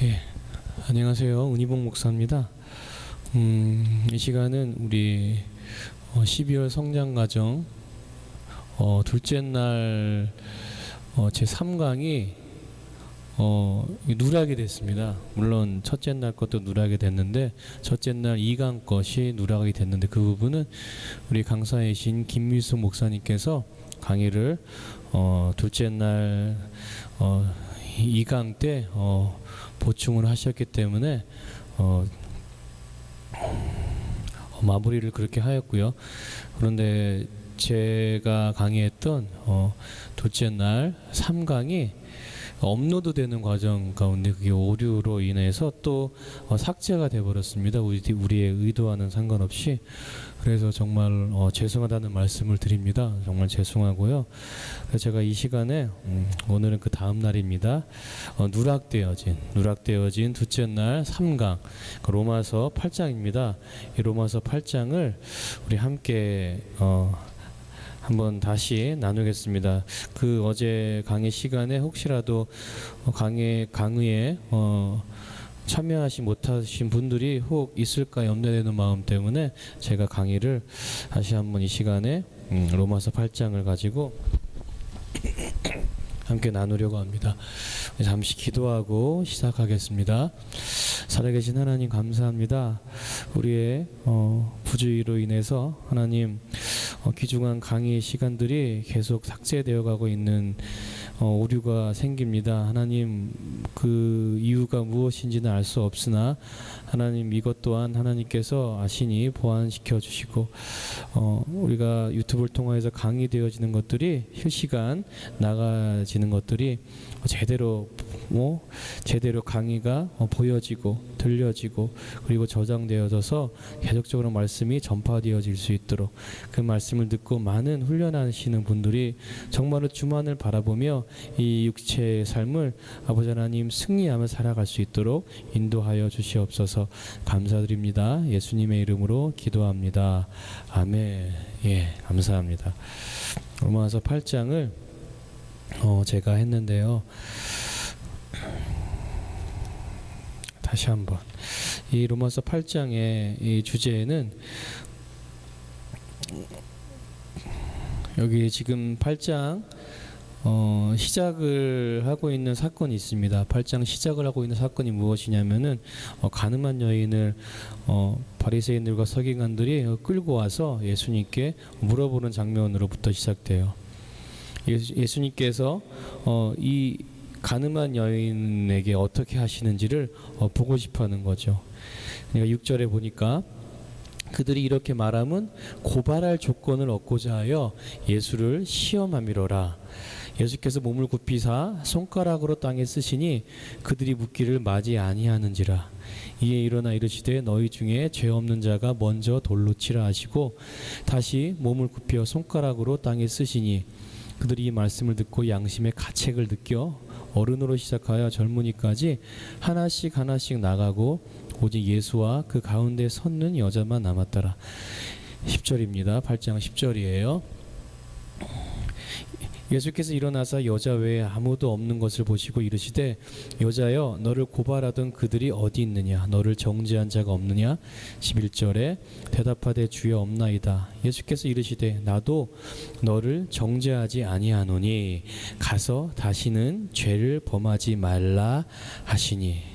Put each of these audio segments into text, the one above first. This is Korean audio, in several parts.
예, 안녕하세요. 은희봉 목사입니다. 이 시간은 우리 12월 성장과정 둘째 날 제 3강이 누락이 됐습니다. 물론 첫째 날 것도 누락이 됐는데 첫째 날 2강 것이 누락이 됐는데 그 부분은 우리 강사이신 김미숙 목사님께서 강의를 둘째 날 2강 때 보충을 하셨기 때문에 마무리를 그렇게 하였고요. 그런데 제가 강의했던 둘째 날 3강이 업로드 되는 과정 가운데 그게 오류로 인해서 또 삭제가 되어버렸습니다. 우리의 의도와는 상관없이. 그래서 정말 죄송하다는 말씀을 드립니다. 정말 죄송하고요. 그래서 제가 이 시간에 오늘은 그 다음 날입니다. 누락되어진 둘째 날 3강 로마서 8장입니다. 이 로마서 8장을 우리 함께 한번 다시 나누겠습니다. 그 어제 강의 시간에 혹시라도 강의에 참여하지 못하신 분들이 혹 있을까 염려되는 마음 때문에 제가 강의를 다시 한번 이 시간에 로마서 8장을 가지고 함께 나누려고 합니다. 잠시 기도하고 시작하겠습니다. 살아계신 하나님 감사합니다. 우리의 부주의로 인해서 하나님 귀중한 강의 시간들이 계속 삭제되어 가고 있는 오류가 생깁니다. 하나님 그 이유가 무엇인지는 알 수 없으나 하나님 이것 또한 하나님께서 아시니 보완시켜 주시고 우리가 유튜브를 통해서 강의되어지는 것들이 실시간 나가지는 것들이 제대로 강의가 보여지고 들려지고 그리고 저장되어져서 계속적으로 말씀이 전파되어질 수 있도록 그 말씀을 듣고 많은 훈련하시는 분들이 정말로 주만을 바라보며 이 육체의 삶을 아버지 하나님 승리하며 살아갈 수 있도록 인도하여 주시옵소서. 감사드립니다. 예수님의 이름으로 기도합니다. 아멘. 예, 감사합니다. 로마서 8장을 제가 했는데요. 다시 한번 이 로마서 8장의 이 주제는 여기 지금 8장 시작을 하고 있는 사건이 있습니다. 8장 시작을 하고 있는 사건이 무엇이냐면은 가늠한 여인을 바리새인들과 서기관들이 끌고 와서 예수님께 물어보는 장면으로부터 시작돼요. 예수님께서 이 가늠한 여인에게 어떻게 하시는지를 보고 싶어하는 거죠. 그러니까 6절에 보니까 그들이 이렇게 말함은 고발할 조건을 얻고자 하여 예수를 시험함이로라. 예수께서 몸을 굽히사 손가락으로 땅에 쓰시니 그들이 묻기를 맞이 아니하는지라. 이에 일어나 이르시되 너희 중에 죄 없는 자가 먼저 돌로 치라 하시고 다시 몸을 굽혀 손가락으로 땅에 쓰시니 그들이 이 말씀을 듣고 양심의 가책을 느껴 어른으로 시작하여 젊은이까지 하나씩 나가고 오직 예수와 그 가운데 섰는 여자만 남았더라. 10절입니다. 8장 10절이에요. 예수께서 일어나사 여자 외에 아무도 없는 것을 보시고 이르시되 여자여 너를 고발하던 그들이 어디 있느냐 너를 정죄한 자가 없느냐. 11절에 대답하되 주여 없나이다. 예수께서 이르시되 나도 너를 정죄하지 아니하노니 가서 다시는 죄를 범하지 말라 하시니.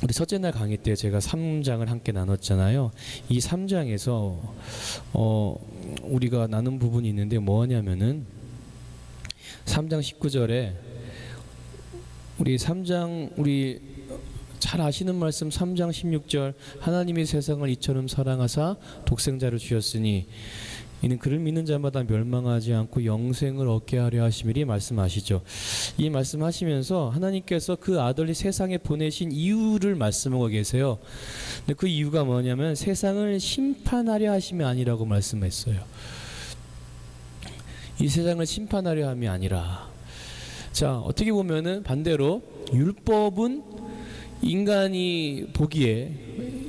우리 첫째 날 강의 때 제가 3장을 함께 나눴잖아요. 이 3장에서 우리가 나눈 부분이 있는데 뭐냐면은 3장 19절에 우리 잘 아시는 말씀 3장 16절 하나님이 세상을 이처럼 사랑하사 독생자를 주셨으니 이는 그를 믿는 자마다 멸망하지 않고 영생을 얻게 하려 하심이리 말씀하시죠. 이 말씀하시면서 하나님께서 그 아들이 세상에 보내신 이유를 말씀하고 계세요. 근데 그 이유가 뭐냐면 세상을 심판하려 하심이 아니라고 말씀했어요. 이 세상을 심판하려 함이 아니라. 자, 어떻게 보면은 반대로 율법은 인간이 보기에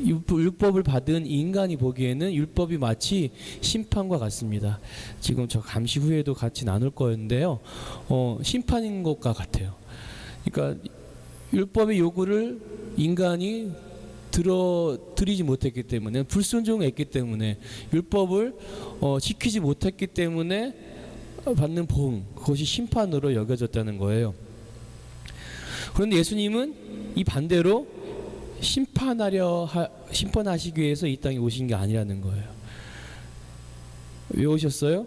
율법을 받은 인간이 보기에는 율법이 마치 심판과 같습니다. 지금 저 잠시 후에도 같이 나눌 거였는데요. 심판인 것과 같아요. 그러니까 율법의 요구를 인간이 드리지 못했기 때문에, 불순종했기 때문에, 율법을 지키지 못했기 때문에 받는 보응, 그것이 심판으로 여겨졌다는 거예요. 그런데 예수님은 이 반대로 심판하시기 위해서 이 땅에 오신 게 아니라는 거예요. 왜 오셨어요?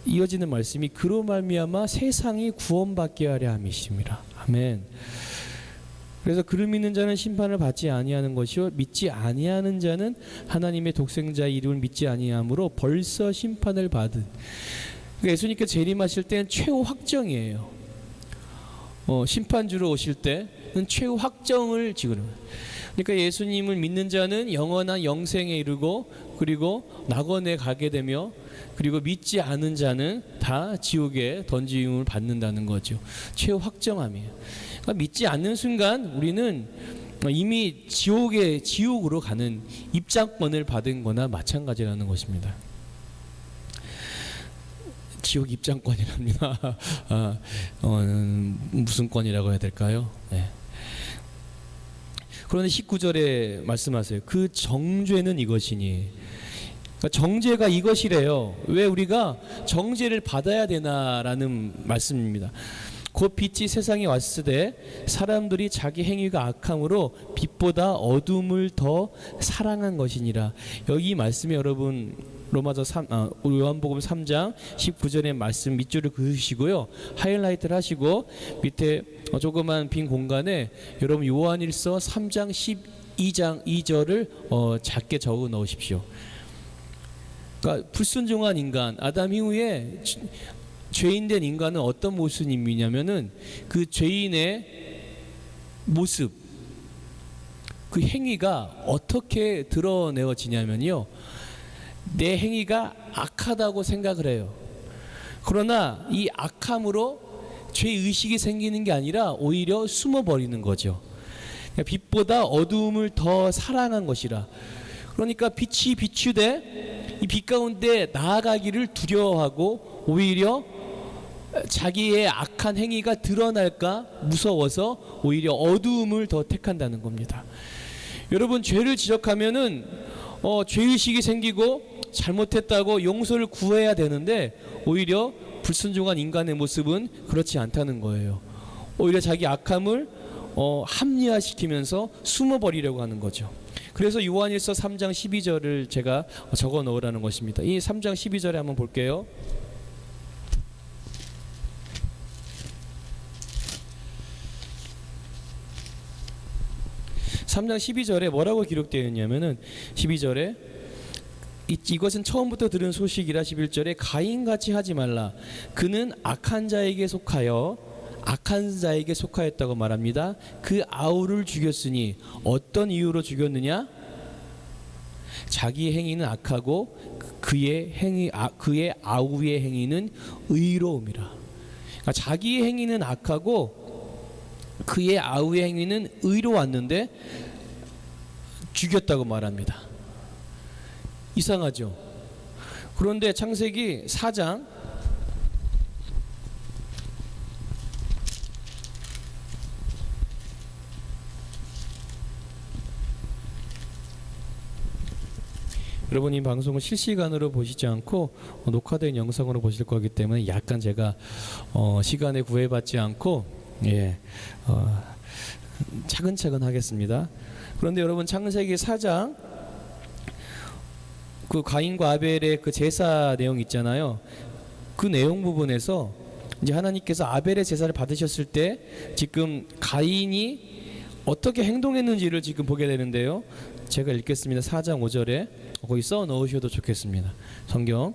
이어지는 말씀이 그로 말미암아 세상이 구원받게 하려 함이심이라. 아멘. 그래서 그를 믿는 자는 심판을 받지 아니하는 것이요 믿지 아니하는 자는 하나님의 독생자의 이름을 믿지 아니함으로 벌써 심판을 받은. 그러니까 예수님께서 재림하실 때는 최후 확정이에요. 심판주로 오실 때는 최후 확정을 지구는. 그러니까 예수님을 믿는 자는 영원한 영생에 이르고, 그리고 낙원에 가게 되며, 그리고 믿지 않은 자는 다 지옥에 던짐을 받는다는 거죠. 최후 확정함이에요. 그러니까 믿지 않는 순간 우리는 이미 지옥으로 가는 입장권을 받은 거나 마찬가지라는 것입니다. 지옥 입장권이랍니다. 무슨 권이라고 해야 될까요? 네. 그런데 19절에 말씀하세요. 그 정죄는 이것이니. 그러니까 정죄가 이것이래요. 왜 우리가 정죄를 받아야 되나라는 말씀입니다. 곧 빛이 세상에 왔을 때 사람들이 자기 행위가 악함으로 빛보다 어둠을 더 사랑한 것이니라. 여기 말씀이 여러분 요한복음 3장 19절의 말씀 밑줄을 그으시고요, 하이라이트를 하시고 밑에 조그만 빈 공간에 여러분 요한일서 3장 12장 2절을 작게 적어 넣으십시오. 그러니까 불순종한 인간, 아담 이후에 죄인된 인간은 어떤 모습이냐면은 그 죄인의 모습, 그 행위가 어떻게 드러내어지냐면요, 내 행위가 악하다고 생각을 해요. 그러나 이 악함으로 죄의식이 생기는 게 아니라 오히려 숨어버리는 거죠. 빛보다 어두움을 더 사랑한 것이라. 그러니까 빛이 비추되 이 빛 가운데 나아가기를 두려워하고 오히려 자기의 악한 행위가 드러날까 무서워서 오히려 어두움을 더 택한다는 겁니다. 여러분, 죄를 지적하면은 죄의식이 생기고 잘못했다고 용서를 구해야 되는데, 오히려 불순종한 인간의 모습은 그렇지 않다는 거예요. 오히려 자기 악함을 합리화시키면서 숨어버리려고 하는 거죠. 그래서 요한일서 3장 12절을 제가 적어 넣으라는 것입니다. 이 3장 12절에 한번 볼게요. 3장 12절에 뭐라고 기록되어 있냐면은 12절에 이것은 처음부터 들은 소식이라. 11절에 가인같이 하지 말라. 그는 악한 자에게 속하였다고 말합니다. 그 아우를 죽였으니 어떤 이유로 죽였느냐? 자기 행위는 악하고 그의 아우의 행위는 의로움이라. 그러니까 자기의 행위는 악하고 그의 아우의 행위는 의로웠는데 죽였다고 말합니다. 이상하죠? 그런데 창세기 4장 여러분, 이 방송을 실시간으로 보시지 않고 녹화된 영상으로 보실 거기 때문에 약간 제가 시간에 구애받지 않고 차근차근 하겠습니다. 그런데 여러분, 창세기 4장 그 가인과 아벨의 그 제사 내용 있잖아요. 그 내용 부분에서 이제 하나님께서 아벨의 제사를 받으셨을 때 지금 가인이 어떻게 행동했는지를 지금 보게 되는데요. 제가 읽겠습니다. 4장 5절에 거기 써 넣으셔도 좋겠습니다. 성경.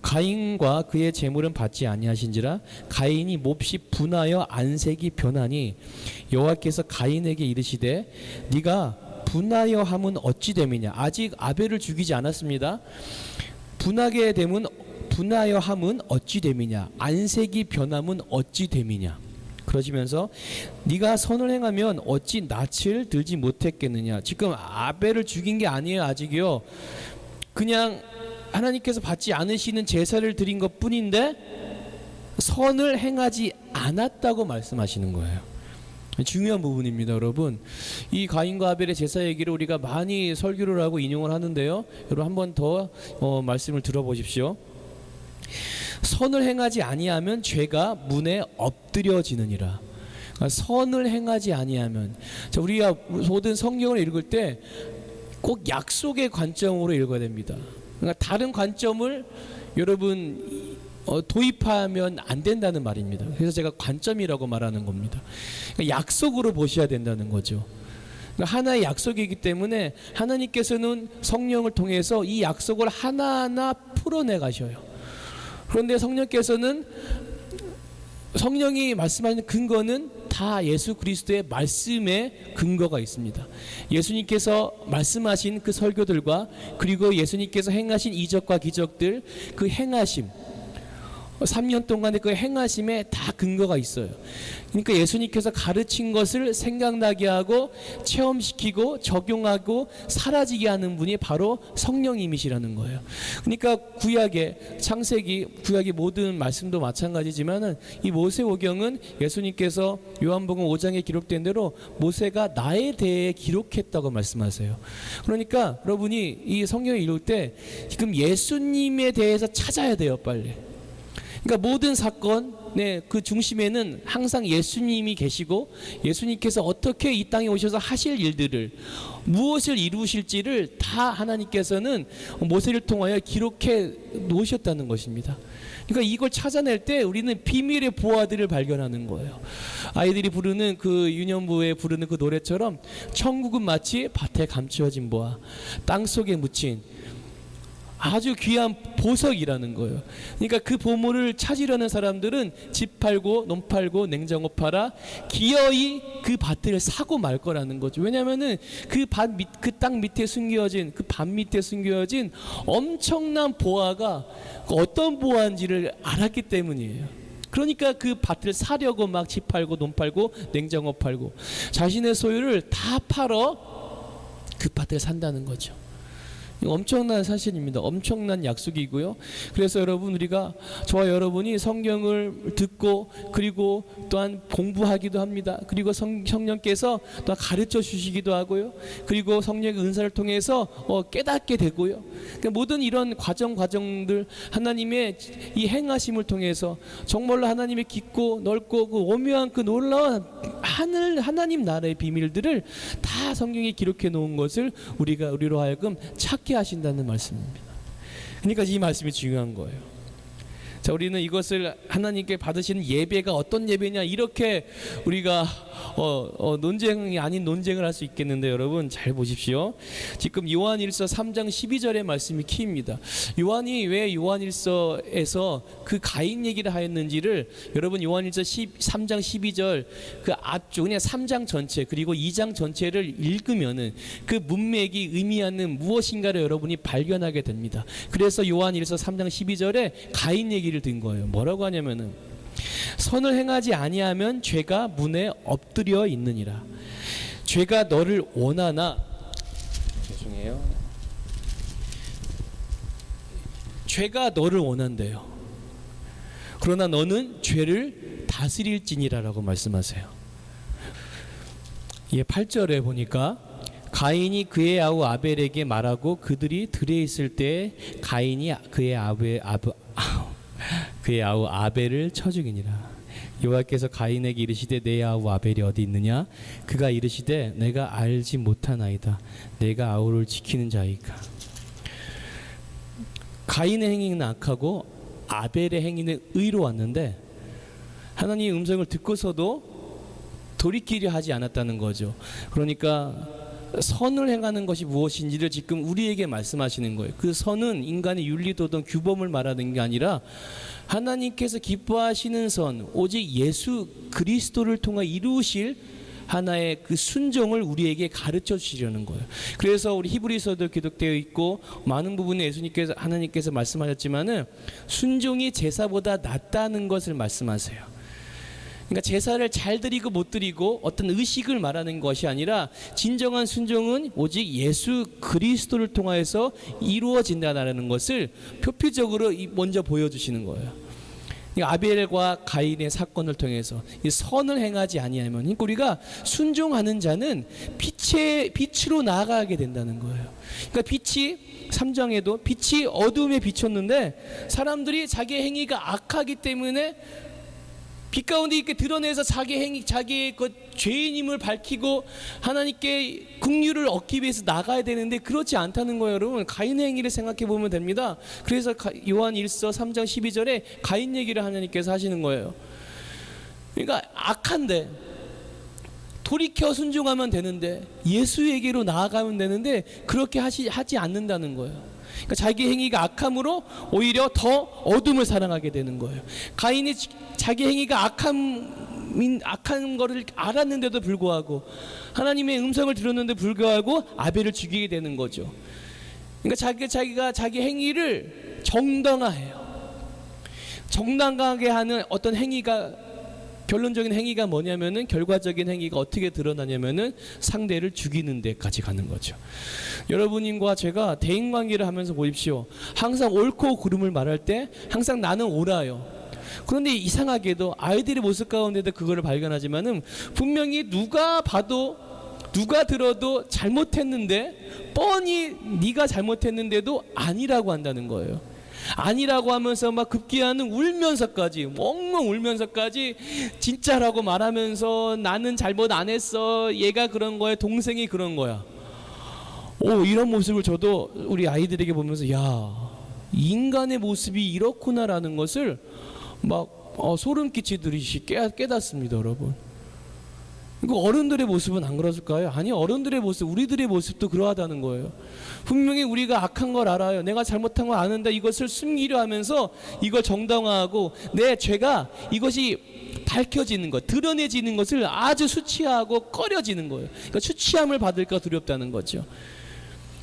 가인과 그의 제물은 받지 아니하신지라. 가인이 몹시 분하여 안색이 변하니 여호와께서 가인에게 이르시되 네가 분하여 함은 어찌 됨이냐. 아직 아벨을 죽이지 않았습니다. 분하여 함은 어찌 됨이냐. 안색이 변함은 어찌 됨이냐. 그러시면서 네가 선을 행하면 어찌 낯을 들지 못했겠느냐. 지금 아벨을 죽인 게 아니에요. 아직이요. 그냥 하나님께서 받지 않으시는 제사를 드린 것 뿐인데 선을 행하지 않았다고 말씀하시는 거예요. 중요한 부분입니다, 여러분. 이 가인과 아벨의 제사 얘기를 우리가 많이 설교를 하고 인용을 하는데요. 여러분 한 번 더 말씀을 들어보십시오. 선을 행하지 아니하면 죄가 문에 엎드려지느니라. 그러니까 선을 행하지 아니하면, 자, 우리가 모든 성경을 읽을 때 꼭 약속의 관점으로 읽어야 됩니다. 그러니까 다른 관점을 여러분 도입하면 안 된다는 말입니다. 그래서 제가 관점이라고 말하는 겁니다. 그러니까 약속으로 보셔야 된다는 거죠. 그러니까 하나의 약속이기 때문에 하나님께서는 성령을 통해서 이 약속을 하나하나 풀어내 가셔요. 그런데 성령이 말씀하시는 근거는 다 예수 그리스도의 말씀에 근거가 있습니다. 예수님께서 말씀하신 그 설교들과 그리고 예수님께서 행하신 이적과 기적들, 그 행하심, 3년 동안의 그 행하심에 다 근거가 있어요. 그러니까 예수님께서 가르친 것을 생각나게 하고 체험시키고 적용하고 사라지게 하는 분이 바로 성령님이시라는 거예요. 그러니까 구약의 창세기, 구약의 모든 말씀도 마찬가지지만은 이 모세오경은 예수님께서 요한복음 5장에 기록된 대로 모세가 나에 대해 기록했다고 말씀하세요. 그러니까 여러분이 이 성경을 읽을 때 지금 예수님에 대해서 찾아야 돼요, 빨리. 그러니까 모든 사건의 그 중심에는 항상 예수님이 계시고 예수님께서 어떻게 이 땅에 오셔서 하실 일들을, 무엇을 이루실지를 다 하나님께서는 모세를 통하여 기록해 놓으셨다는 것입니다. 그러니까 이걸 찾아낼 때 우리는 비밀의 보화들을 발견하는 거예요. 아이들이 부르는 그 유년부에 부르는 그 노래처럼 천국은 마치 밭에 감추어진 보화, 땅속에 묻힌 아주 귀한 보석이라는 거예요. 그러니까 그 보물을 찾으려는 사람들은 집 팔고 논 팔고 냉장고 팔아 기어이 그 밭을 사고 말 거라는 거죠. 왜냐하면은 그 땅 밑에 숨겨진, 그 밭 밑에 숨겨진 엄청난 보화가 어떤 보화인지를 알았기 때문이에요. 그러니까 그 밭을 사려고 막 집 팔고 논 팔고 냉장고 팔고 자신의 소유를 다 팔어 그 밭을 산다는 거죠. 엄청난 사실입니다. 엄청난 약속이고요. 그래서 여러분, 우리가, 저와 여러분이 성경을 듣고 그리고 또한 공부하기도 합니다. 그리고 성령께서 또 가르쳐 주시기도 하고요. 그리고 성령의 은사를 통해서 깨닫게 되고요. 그러니까 모든 이런 과정들, 하나님의 이 행하심을 통해서 정말로 하나님의 깊고 넓고 그 오묘한 그 놀라운 하나님 나라의 비밀들을 다 성경에 기록해 놓은 것을 우리로 하여금 찾게 하신다는 말씀입니다. 그러니까 이 말씀이 중요한 거예요. 자, 우리는 이것을 하나님께 받으시는 예배가 어떤 예배냐, 이렇게 우리가 논쟁이 아닌 논쟁을 할 수 있겠는데, 여러분 잘 보십시오. 지금 요한일서 3장 12절의 말씀이 키입니다. 요한이 왜 요한일서에서 그 가인 얘기를 하였는지를 여러분 요한일서 3장 12절 그 앞쪽, 그냥 3장 전체 그리고 2장 전체를 읽으면은 그 문맥이 의미하는 무엇인가를 여러분이 발견하게 됩니다. 그래서 요한일서 3장 12절에 가인 얘기를 든 거예요. 뭐라고 하냐면은 선을 행하지 아니하면 죄가 문에 엎드려 있느니라. 죄가 너를 원하나, 죄송해요. 죄가 너를 원한대요. 그러나 너는 죄를 다스릴지니라라고 말씀하세요. 예, 8절에 보니까 가인이 그의 아우 아벨에게 말하고 그들이 들에 있을 때 가인이 그의 아우 아벨을 쳐 죽이니라. 여호와께서 가인에게 이르시되 내 아우 아벨이 어디 있느냐? 그가 이르시되 내가 알지 못하나이다. 내가 아우를 지키는 자이까. 가인의 행위는 악하고 아벨의 행위는 의로웠는데 하나님의 음성을 듣고서도 돌이키려 하지 않았다는 거죠. 그러니까 선을 행하는 것이 무엇인지를 지금 우리에게 말씀하시는 거예요. 그 선은 인간의 윤리도덕 규범을 말하는 게 아니라 하나님께서 기뻐하시는 선, 오직 예수 그리스도를 통해 이루실 하나의 그 순종을 우리에게 가르쳐 주시려는 거예요. 그래서 우리 히브리서도 기록되어 있고 많은 부분에 하나님께서 말씀하셨지만은 순종이 제사보다 낫다는 것을 말씀하세요. 그러니까 제사를 잘 드리고 못 드리고 어떤 의식을 말하는 것이 아니라 진정한 순종은 오직 예수 그리스도를 통하여서 이루어진다는 것을 표피적으로 먼저 보여주시는 거예요. 아벨과 가인의 사건을 통해서 이 선을 행하지 아니하면, 그러니까 우리가 순종하는 자는 빛으로 나아가게 된다는 거예요. 그러니까 빛이 3장에도 빛이 어둠에 비쳤는데 사람들이 자기 행위가 악하기 때문에 빛 가운데 있게 드러내서 자기의 그 죄인임을 밝히고 하나님께 긍휼을 얻기 위해서 나가야 되는데 그렇지 않다는 거예요. 여러분, 가인의 행위를 생각해 보면 됩니다. 그래서 요한 1서 3장 12절에 가인 얘기를 하나님께서 하시는 거예요. 그러니까 악한데 돌이켜 순종하면 되는데, 예수에게로 나아가면 되는데 그렇게 하지 않는다는 거예요. 그러니까 자기 행위가 악함으로 오히려 더 어둠을 사랑하게 되는 거예요. 가인이 자기 행위가 악한 거를 알았는데도 불구하고, 하나님의 음성을 들었는데 불구하고 아벨을 죽이게 되는 거죠. 그러니까 자기가 자기 행위를 정당화해요. 정당하게 하는 어떤 행위가, 결론적인 행위가 뭐냐면은, 결과적인 행위가 어떻게 드러나냐면은 상대를 죽이는 데까지 가는 거죠. 여러분과 제가 대인관계를 하면서 보십시오. 항상 옳고 그름을 말할 때 항상 나는 옳아요. 그런데 이상하게도 아이들의 모습 가운데도 그거를 발견하지만은 분명히 누가 봐도 누가 들어도 잘못했는데, 뻔히 네가 잘못했는데도 아니라고 한다는 거예요. 아니라고 하면서 막 급기야는 울면서까지, 엉엉 울면서까지 진짜라고 말하면서 나는 잘못 안 했어, 얘가 그런 거야, 동생이 그런 거야. 이런 모습을 저도 우리 아이들에게 보면서, 야, 인간의 모습이 이렇구나라는 것을 막 소름 끼치듯이 깨닫습니다, 여러분. 그 어른들의 모습은 안 그랬을까요? 아니, 어른들의 모습, 우리들의 모습도 그러하다는 거예요. 분명히 우리가 악한 걸 알아요. 내가 잘못한 걸 아는데 이것을 숨기려 하면서 이걸 정당화하고, 내 죄가 이것이 밝혀지는 것, 드러내지는 것을 아주 수치하고 꺼려지는 거예요. 그러니까 수치함을 받을까 두렵다는 거죠.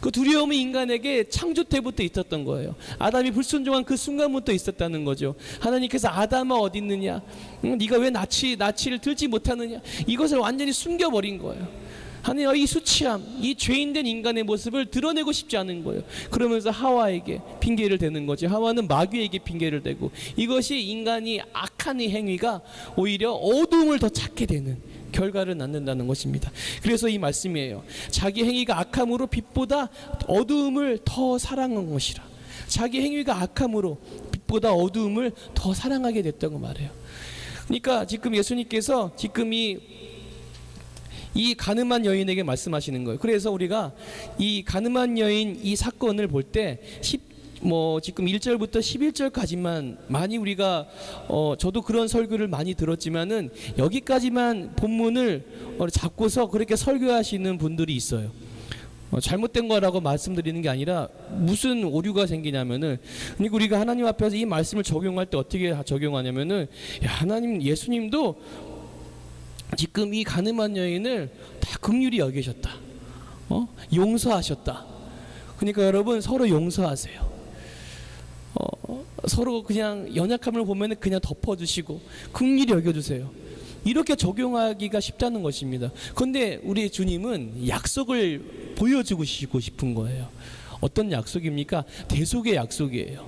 그 두려움이 인간에게 창조 때부터 있었던 거예요. 아담이 불순종한 그 순간부터 있었다는 거죠. 하나님께서 아담아 어디 있느냐, 네가 왜 나치를 들지 못하느냐, 이것을 완전히 숨겨버린 거예요. 하나님, 이 수치함, 이 죄인된 인간의 모습을 드러내고 싶지 않은 거예요. 그러면서 하와에게 핑계를 대는 거죠. 하와는 마귀에게 핑계를 대고, 이것이 인간이 악한 이 행위가 오히려 어둠을 더 찾게 되는 결과를 낳는다는 것입니다. 그래서 이 말씀이에요. 자기 행위가 악함으로 빛보다 어두움을 더 사랑한 것이라. 자기 행위가 악함으로 빛보다 어두움을 더 사랑하게 됐다고 말해요. 그러니까 지금 예수님께서 지금 이 가늠한 여인에게 말씀하시는 거예요. 그래서 우리가 이 가늠한 여인 이 사건을 볼 때 지금 1절부터 11절까지만 많이 우리가 저도 그런 설교를 많이 들었지만은 여기까지만 본문을 잡고서 그렇게 설교하시는 분들이 있어요. 잘못된 거라고 말씀드리는 게 아니라 무슨 오류가 생기냐면은, 그러니까 우리가 하나님 앞에서 이 말씀을 적용할 때 어떻게 적용하냐면은, 하나님, 예수님도 지금 이 가늠한 여인을 다 긍휼히 여기셨다, 용서하셨다. 그러니까 여러분, 서로 용서하세요. 서로 그냥 연약함을 보면 그냥 덮어주시고 긍휼히 여겨주세요. 이렇게 적용하기가 쉽다는 것입니다. 그런데 우리 주님은 약속을 보여주고 싶은 거예요. 어떤 약속입니까? 대속의 약속이에요.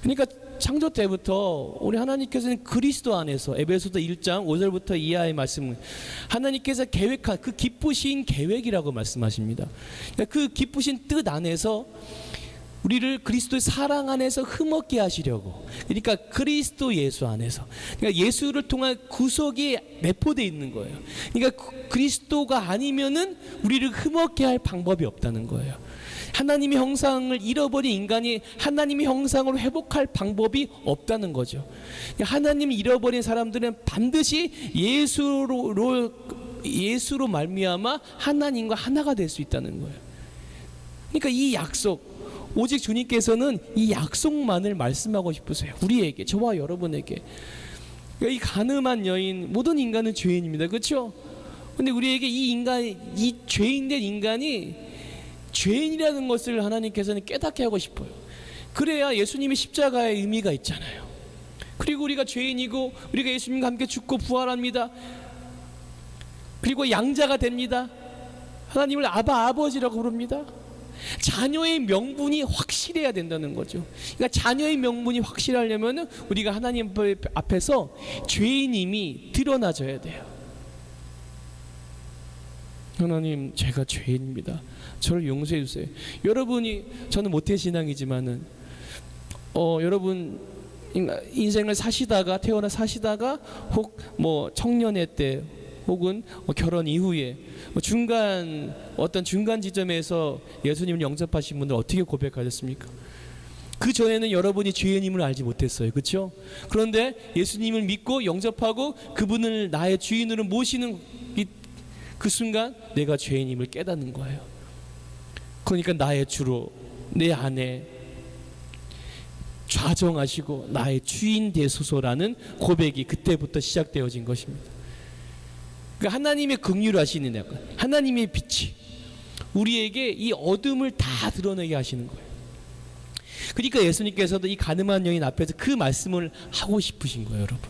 그러니까 창조 때부터 우리 하나님께서는 그리스도 안에서, 에베소서 1장 5절부터 이하의 말씀은 하나님께서 계획한 그 기쁘신 계획이라고 말씀하십니다. 그러니까 그 기쁘신 뜻 안에서 우리를 그리스도의 사랑 안에서 흠없게 하시려고, 그러니까 그리스도 예수 안에서, 그러니까 예수를 통한 구속이 내포되어 있는 거예요. 그러니까 그리스도가 아니면은 우리를 흠없게 할 방법이 없다는 거예요. 하나님의 형상을 잃어버린 인간이 하나님의 형상으로 회복할 방법이 없다는 거죠. 그러니까 하나님을 잃어버린 사람들은 반드시 예수로 말미암아 하나님과 하나가 될 수 있다는 거예요. 그러니까 이 약속, 오직 주님께서는 이 약속만을 말씀하고 싶으세요. 우리에게, 저와 여러분에게. 이 가늠한 여인, 모든 인간은 죄인입니다. 그렇죠? 근데 우리에게 이 죄인된 인간이 죄인이라는 것을 하나님께서는 깨닫게 하고 싶어요. 그래야 예수님의 십자가의 의미가 있잖아요. 그리고 우리가 죄인이고 우리가 예수님과 함께 죽고 부활합니다. 그리고 양자가 됩니다. 하나님을 아버지라고 부릅니다. 자녀의 명분이 확실해야 된다는 거죠. 그러니까 자녀의 명분이 확실하려면 우리가 하나님 앞에서 죄인임이 드러나져야 돼요. 하나님, 제가 죄인입니다. 저를 용서해 주세요. 여러분이, 저는 모태신앙이지만은 여러분 인생을 사시다가, 태어나 사시다가, 혹 뭐 청년의 때, 혹은 결혼 이후에 중간, 어떤 중간 지점에서 예수님을 영접하신 분들 어떻게 고백하셨습니까? 그 전에는 여러분이 죄인임을 알지 못했어요. 그렇죠? 그런데 예수님을 믿고 영접하고 그분을 나의 주인으로 모시는 그 순간 내가 죄인임을 깨닫는 거예요. 그러니까 나의 주로 내 안에 좌정하시고 나의 주인 되소서라는 고백이 그때부터 시작되어진 것입니다. 그러니까 하나님의 긍휼하시는, 하나님의 빛이 우리에게 이 어둠을 다 드러내게 하시는 거예요. 그러니까 예수님께서도 이 가늠한 여인 앞에서 그 말씀을 하고 싶으신 거예요, 여러분.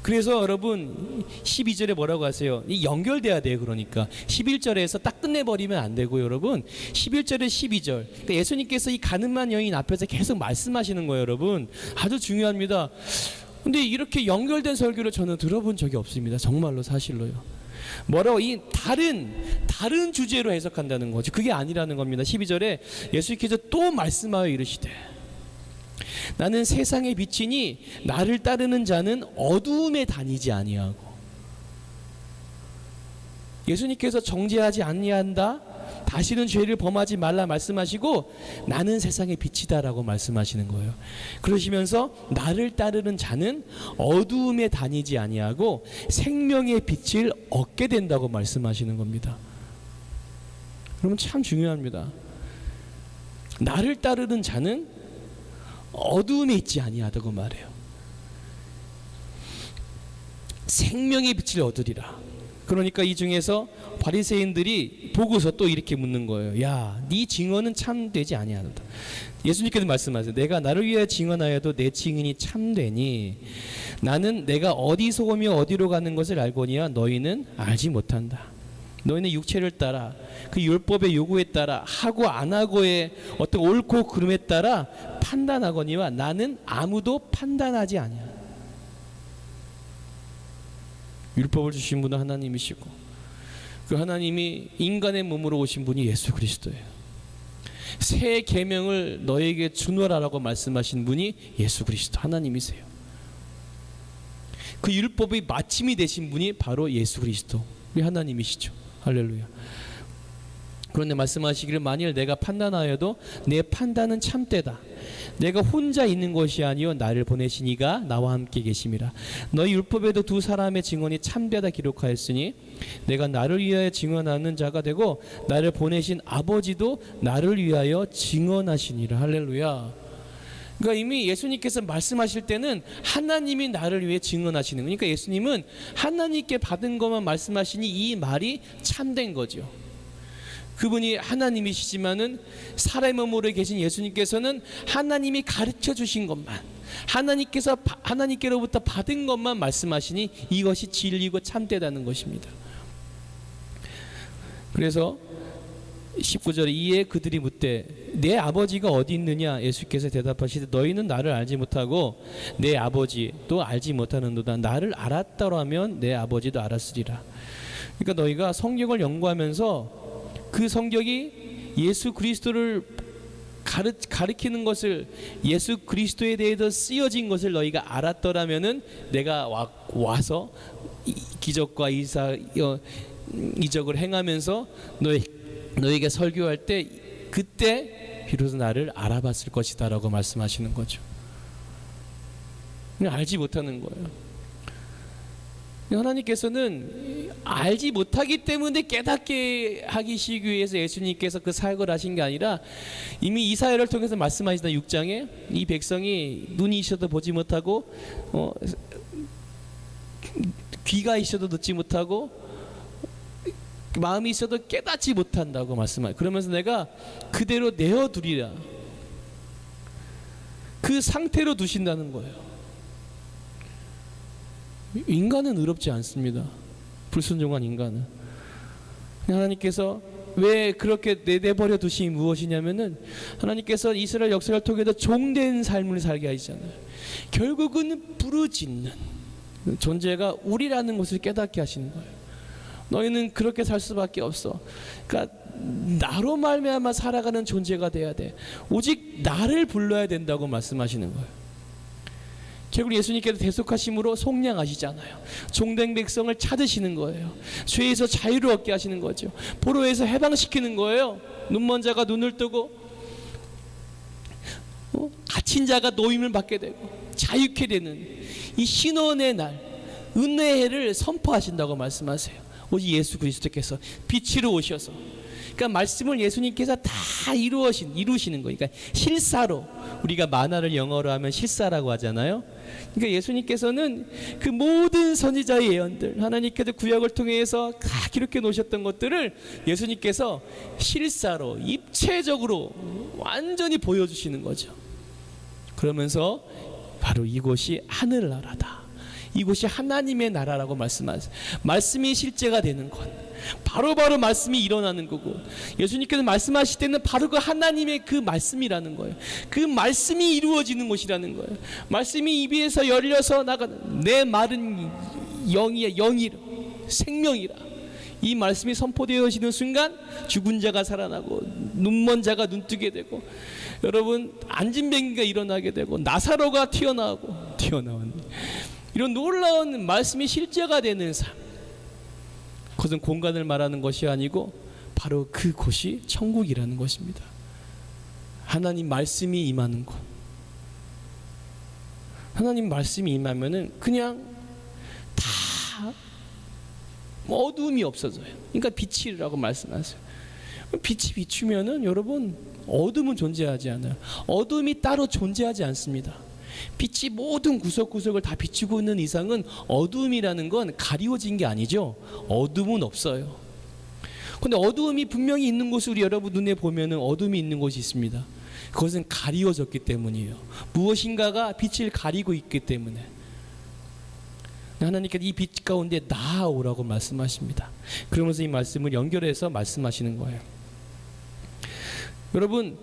그래서 여러분 12절에 뭐라고 하세요? 이 연결돼야 돼요. 그러니까 11절에서 딱 끝내버리면 안 되고, 여러분 11절에 12절, 그러니까 예수님께서 이 가늠한 여인 앞에서 계속 말씀하시는 거예요. 여러분 아주 중요합니다. 근데 이렇게 연결된 설교를 저는 들어본 적이 없습니다. 정말로, 사실로요. 뭐라고, 이 다른 주제로 해석한다는 거죠. 그게 아니라는 겁니다. 12절에 예수님께서 또 말씀하여 이르시되 나는 세상의 빛이니 나를 따르는 자는 어두움에 다니지 아니하고. 예수님께서 정죄하지 아니한다, 다시는 죄를 범하지 말라 말씀하시고 나는 세상의 빛이다라고 말씀하시는 거예요. 그러시면서 나를 따르는 자는 어두움에 다니지 아니하고 생명의 빛을 얻게 된다고 말씀하시는 겁니다. 여러분 참 중요합니다. 나를 따르는 자는 어두움에 있지 아니하다고 말해요. 생명의 빛을 얻으리라. 그러니까 이 중에서 바리새인들이 보고서 또 이렇게 묻는 거예요. 야, 네 증언은 참되지 아니하다. 예수님께서 말씀하세요. 내가 나를 위하여 증언하여도 내 증인이 참되니 나는 내가 어디서 오며 어디로 가는 것을 알거니와 너희는 알지 못한다. 너희는 육체를 따라 그 율법의 요구에 따라 하고 안 하고의 어떤 옳고 그름에 따라 판단하거니와 나는 아무도 판단하지 아니야. 율법을 주신 분은 하나님이시고 그 하나님이 인간의 몸으로 오신 분이 예수 그리스도예요. 새 계명을 너에게 주노라라고 말씀하신 분이 예수 그리스도 하나님이세요. 그 율법의 마침이 되신 분이 바로 예수 그리스도 우리 하나님이시죠. 할렐루야. 그런데 말씀하시기를 만일 내가 판단하여도 내 판단은 참되다. 내가 혼자 있는 것이 아니요 나를 보내신 이가 나와 함께 계심이라. 너희 율법에도 두 사람의 증언이 참되다 기록하였으니 내가 나를 위하여 증언하는 자가 되고 나를 보내신 아버지도 나를 위하여 증언하시니라. 할렐루야. 그러니까 이미 예수님께서 말씀하실 때는 하나님이 나를 위해 증언하시는, 그러니까 예수님은 하나님께 받은 것만 말씀하시니 이 말이 참된 거죠. 그분이 하나님이시지만은 사람의 몸으로 계신 예수님께서는 하나님이 가르쳐 주신 것만, 하나님께로부터 받은 것만 말씀하시니 이것이 진리고 참되다는 것입니다. 그래서 19절에 이에 그들이 묻되 내 아버지가 어디 있느냐? 예수께서 대답하시되 너희는 나를 알지 못하고 내 아버지도 알지 못하는도다. 나를 알았더라면 내 아버지도 알았으리라. 그러니까 너희가 성경을 연구하면서 그 성경이 예수 그리스도를 가리키는 것을, 예수 그리스도에 대해서 쓰여진 것을 너희가 알았더라면은 내가 와서 기적과 이적을 행하면서 너희에게 설교할 때 그때 비로소 나를 알아봤을 것이다라고 말씀하시는 거죠. 그냥 알지 못하는 거예요. 하나님께서는 알지 못하기 때문에 깨닫게 하시기 위해서 예수님께서 그 사역을 하신 게 아니라 이미 이사야를 통해서 말씀하시던 6장에 이 백성이 눈이 있어도 보지 못하고 귀가 있어도 듣지 못하고 마음이 있어도 깨닫지 못한다고 말씀하요. 그러면서 내가 그대로 내어두리라. 그 상태로 두신다는 거예요. 인간은 의롭지 않습니다. 불순종한 인간은. 하나님께서 왜 그렇게 내버려 두심이 무엇이냐면은 하나님께서 이스라엘 역사를 통해서 종된 삶을 살게 하시잖아요. 결국은 부르짖는 존재가 우리라는 것을 깨닫게 하시는 거예요. 너희는 그렇게 살 수밖에 없어. 그러니까 나로 말미암아 살아가는 존재가 돼야 돼. 오직 나를 불러야 된다고 말씀하시는 거예요. 결국 예수님께서 대속하심으로 속량하시잖아요. 종된 백성을 찾으시는 거예요. 죄에서 자유를 얻게 하시는 거죠. 포로에서 해방시키는 거예요. 눈먼 자가 눈을 뜨고 갇힌 자가 노임을 받게 되고 자유케 되는 이 신원의 날, 은혜의 해를 선포하신다고 말씀하세요. 오직 예수 그리스도께서 빛으로 오셔서, 그러니까 말씀을 예수님께서 다 이루시는 거예요. 그러니까 실사로, 우리가 만화를 영어로 하면 실사라고 하잖아요. 그러니까 예수님께서는 그 모든 선지자의 예언들, 하나님께서 구약을 통해서 다 기록해 놓으셨던 것들을 예수님께서 실사로 입체적으로 완전히 보여주시는 거죠. 그러면서 바로 이곳이 하늘나라다, 이곳이 하나님의 나라라고 말씀하세요. 말씀이 실제가 되는 것, 바로 말씀이 일어나는 거고, 예수님께서 말씀하실 때는 바로 그 하나님의 그 말씀이라는 거예요. 그 말씀이 이루어지는 곳이라는 거예요. 말씀이 입에서 열려서 나가는, 내 말은 영이야, 영이라, 생명이라. 이 말씀이 선포되어지는 순간 죽은 자가 살아나고 눈먼 자가 눈뜨게 되고, 여러분 안진뱅이가 일어나게 되고 나사로가 튀어나온 이런 놀라운 말씀이 실제가 되는 삶. 그것은 공간을 말하는 것이 아니고 바로 그곳이 천국이라는 것입니다. 하나님 말씀이 임하는 곳. 하나님 말씀이 임하면은 그냥 다 어두움이 없어져요. 그러니까 빛이라고 말씀하세요. 빛이 비추면은 여러분 어둠은 존재하지 않아요. 어둠이 따로 존재하지 않습니다. 빛이 모든 구석구석을 다 비추고 있는 이상은 어둠이라는 건 가리워진 게 아니죠. 어둠은 없어요. 근데 어두움이 분명히 있는 곳을 우리 여러분 눈에 보면은 어둠이 있는 곳이 있습니다. 그것은 가리워졌기 때문이에요. 무엇인가가 빛을 가리고 있기 때문에. 하나님께서 이 빛 가운데 나아오라고 말씀하십니다. 그러면서 이 말씀을 연결해서 말씀하시는 거예요. 여러분,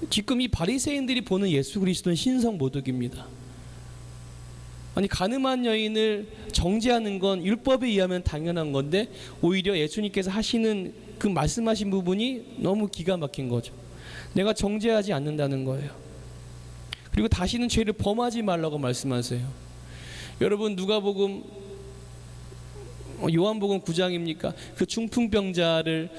지금 이 바리새인들이 보는 예수 그리스도는 신성모독입니다. 아니, 가늠한 여인을 정죄하는 건 율법에 의하면 당연한 건데 오히려 예수님께서 하시는 그 말씀하신 부분이 너무 기가 막힌 거죠. 내가 정죄하지 않는다는 거예요. 그리고 다시는 죄를 범하지 말라고 말씀하세요. 여러분, 누가복음 요한복음 9장입니까? 그 중풍병자를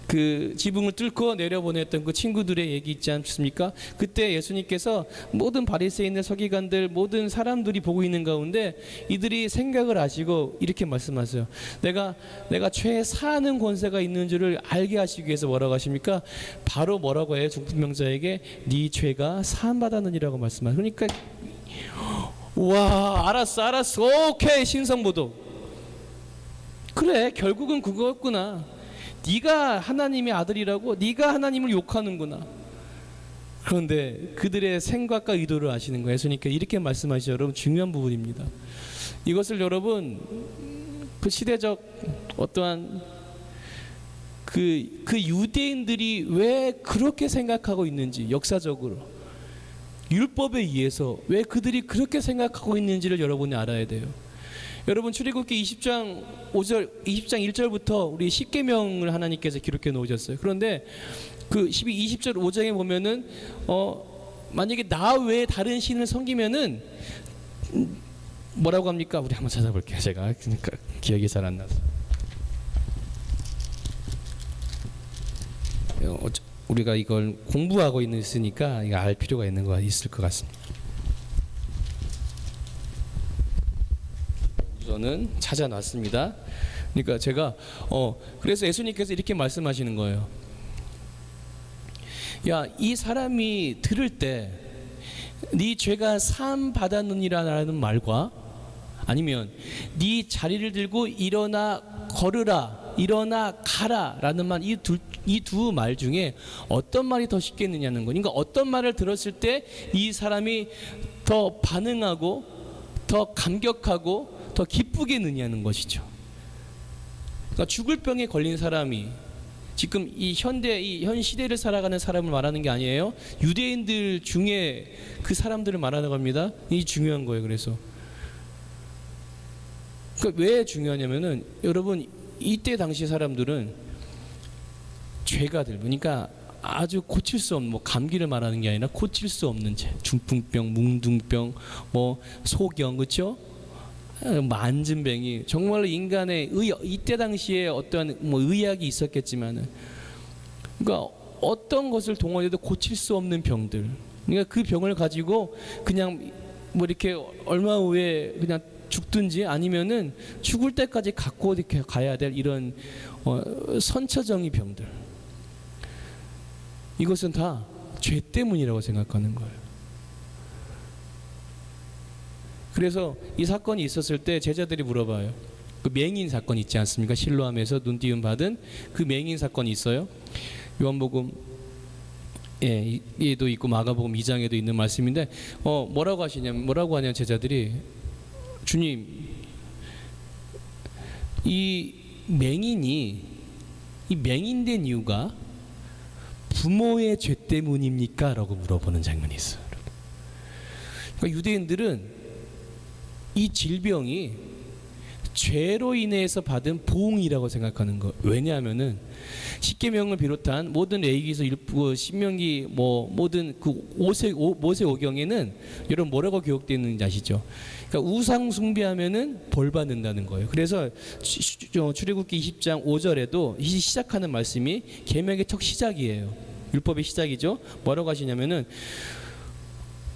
그 지붕을 뚫고 내려보냈던 그 친구들의 얘기 있지 않습니까? 그때 예수님께서 모든 바리새인들, 서기관들, 모든 사람들이 보고 있는 가운데 이들이 생각을 하시고 이렇게 말씀하세요. 내가 죄 사하는 권세가 있는 줄을 알게 하시기 위해서 뭐라고 하십니까? 바로 뭐라고 해요? 중풍병자에게 네 죄가 사함받았느니라고 말씀하세요. 그러니까 와, 알았어, 오케이, 신성모독. 그래, 결국은 그거였구나. 네가 하나님의 아들이라고, 네가 하나님을 욕하는구나. 그런데 그들의 생각과 의도를 아시는 거예요. 예수님께서 이렇게 말씀하시죠. 여러분, 중요한 부분입니다. 이것을 여러분, 그 시대적 어떠한 그 유대인들이 왜 그렇게 생각하고 있는지, 역사적으로 율법에 의해서 왜 그들이 그렇게 생각하고 있는지를 여러분이 알아야 돼요. 여러분, 출애굽기 20장 1절부터 우리 10계명을 하나님께서 기록해 놓으셨어요. 그런데 그 20절 5장에 보면은 만약에 나 외에 다른 신을 섬기면은 뭐라고 합니까? 우리 한번 찾아볼게요. 제가 그러니까 기억이 잘 안 나서. 우리가 이걸 공부하고 있으니까 이거 알 필요가 있을 것 같습니다. 저는 찾아놨습니다. 그러니까 제가 그래서 예수님께서 이렇게 말씀하시는 거예요. 야, 이 사람이 들을 때 네 죄가 사함 받았느니라는 말과 아니면 네 자리를 들고 일어나 걸으라, 일어나 가라라는 말, 이 두 말 중에 어떤 말이 더 쉽겠느냐는 거예요. 그러니까 어떤 말을 들었을 때 이 사람이 더 반응하고 더 감격하고 더 기쁘겠느냐는 것이죠. 그러니까 죽을 병에 걸린 사람이 지금 이 현 시대를 살아가는 사람을 말하는 게 아니에요. 유대인들 중에 그 사람들을 말하는 겁니다. 이 중요한 거예요. 그래서 그러니까 왜 중요하냐면은 여러분 이때 당시 사람들은 죄가들 그러니까 아주 고칠 수 없는 뭐 감기를 말하는 게 아니라 고칠 수 없는 죄, 중풍병, 뭉둥병, 뭐 소경 그렇죠? 만증병이 정말로 인간의 이때 당시에 어떤 뭐 의학이 있었겠지만은 그러니까 어떤 것을 동원해도 고칠 수 없는 병들 그러니까 그 병을 가지고 그냥 뭐 이렇게 얼마 후에 그냥 죽든지 아니면은 죽을 때까지 갖고 이렇게 가야 될 이런 선처정의 병들 이것은 다 죄 때문이라고 생각하는 거예요. 그래서 이 사건이 있었을 때 제자들이 물어봐요. 그 맹인 사건 있지 않습니까? 실로암에서 눈띄움 받은 그 맹인 사건이 있어요. 요한복음 에도 있고 마가복음 2장에도 있는 말씀인데 뭐라고 하냐면 제자들이 주님 이 맹인된 이유가 부모의 죄 때문입니까? 라고 물어보는 장면이 있어요. 그러니까 유대인들은 이 질병이 죄로 인해서 받은 보응이라고 생각하는 거. 왜냐하면은 십계명을 비롯한 모든 레위기서 신명기 모든 그 모세오경에는 여러분 뭐라고 기록되어 있는지 아시죠? 그러니까 우상 숭배하면은 벌 받는다는 거예요. 그래서 출애굽기 20장 5절에도 시작하는 말씀이 계명의 첫 시작이에요. 율법의 시작이죠. 뭐라고 하시냐면은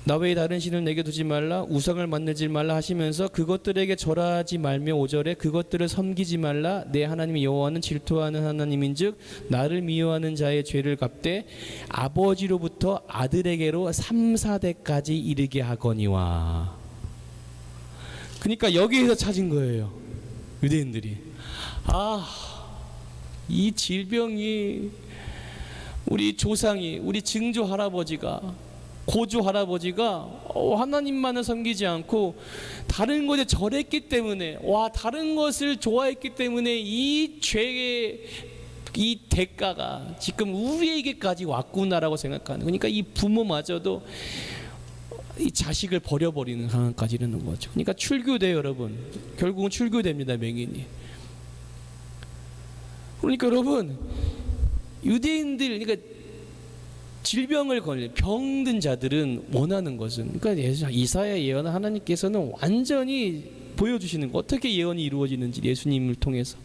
나 외에 다른 신을 내게 두지 말라 우상을 만들지 말라 하시면서 그것들에게 절하지 말며 5절에 그것들을 섬기지 말라 내 하나님 여호와는 질투하는 하나님인즉 나를 미워하는 자의 죄를 갚되 아버지로부터 아들에게로 3, 4대까지 이르게 하거니와. 그러니까 여기에서 찾은 거예요. 유대인들이 이 질병이 우리 조상이 우리 증조 할아버지가 고조 할아버지가 하나님만을 섬기지 않고 다른 것에 절했기 때문에 다른 것을 좋아했기 때문에 이 죄의 이 대가가 지금 우리에게까지 왔구나라고 생각하는 그러니까 이 부모마저도 이 자식을 버려버리는 상황까지 이르는 거죠. 그러니까 출교돼요 여러분. 결국은 출교됩니다 맹인이. 그러니까 여러분 유대인들 그러니까 질병을 걸린 병든 자들은 원하는 것은 그러니까 이사야 예언을 하나님께서는 완전히 보여주시는 거 어떻게 예언이 이루어지는지 예수님을 통해서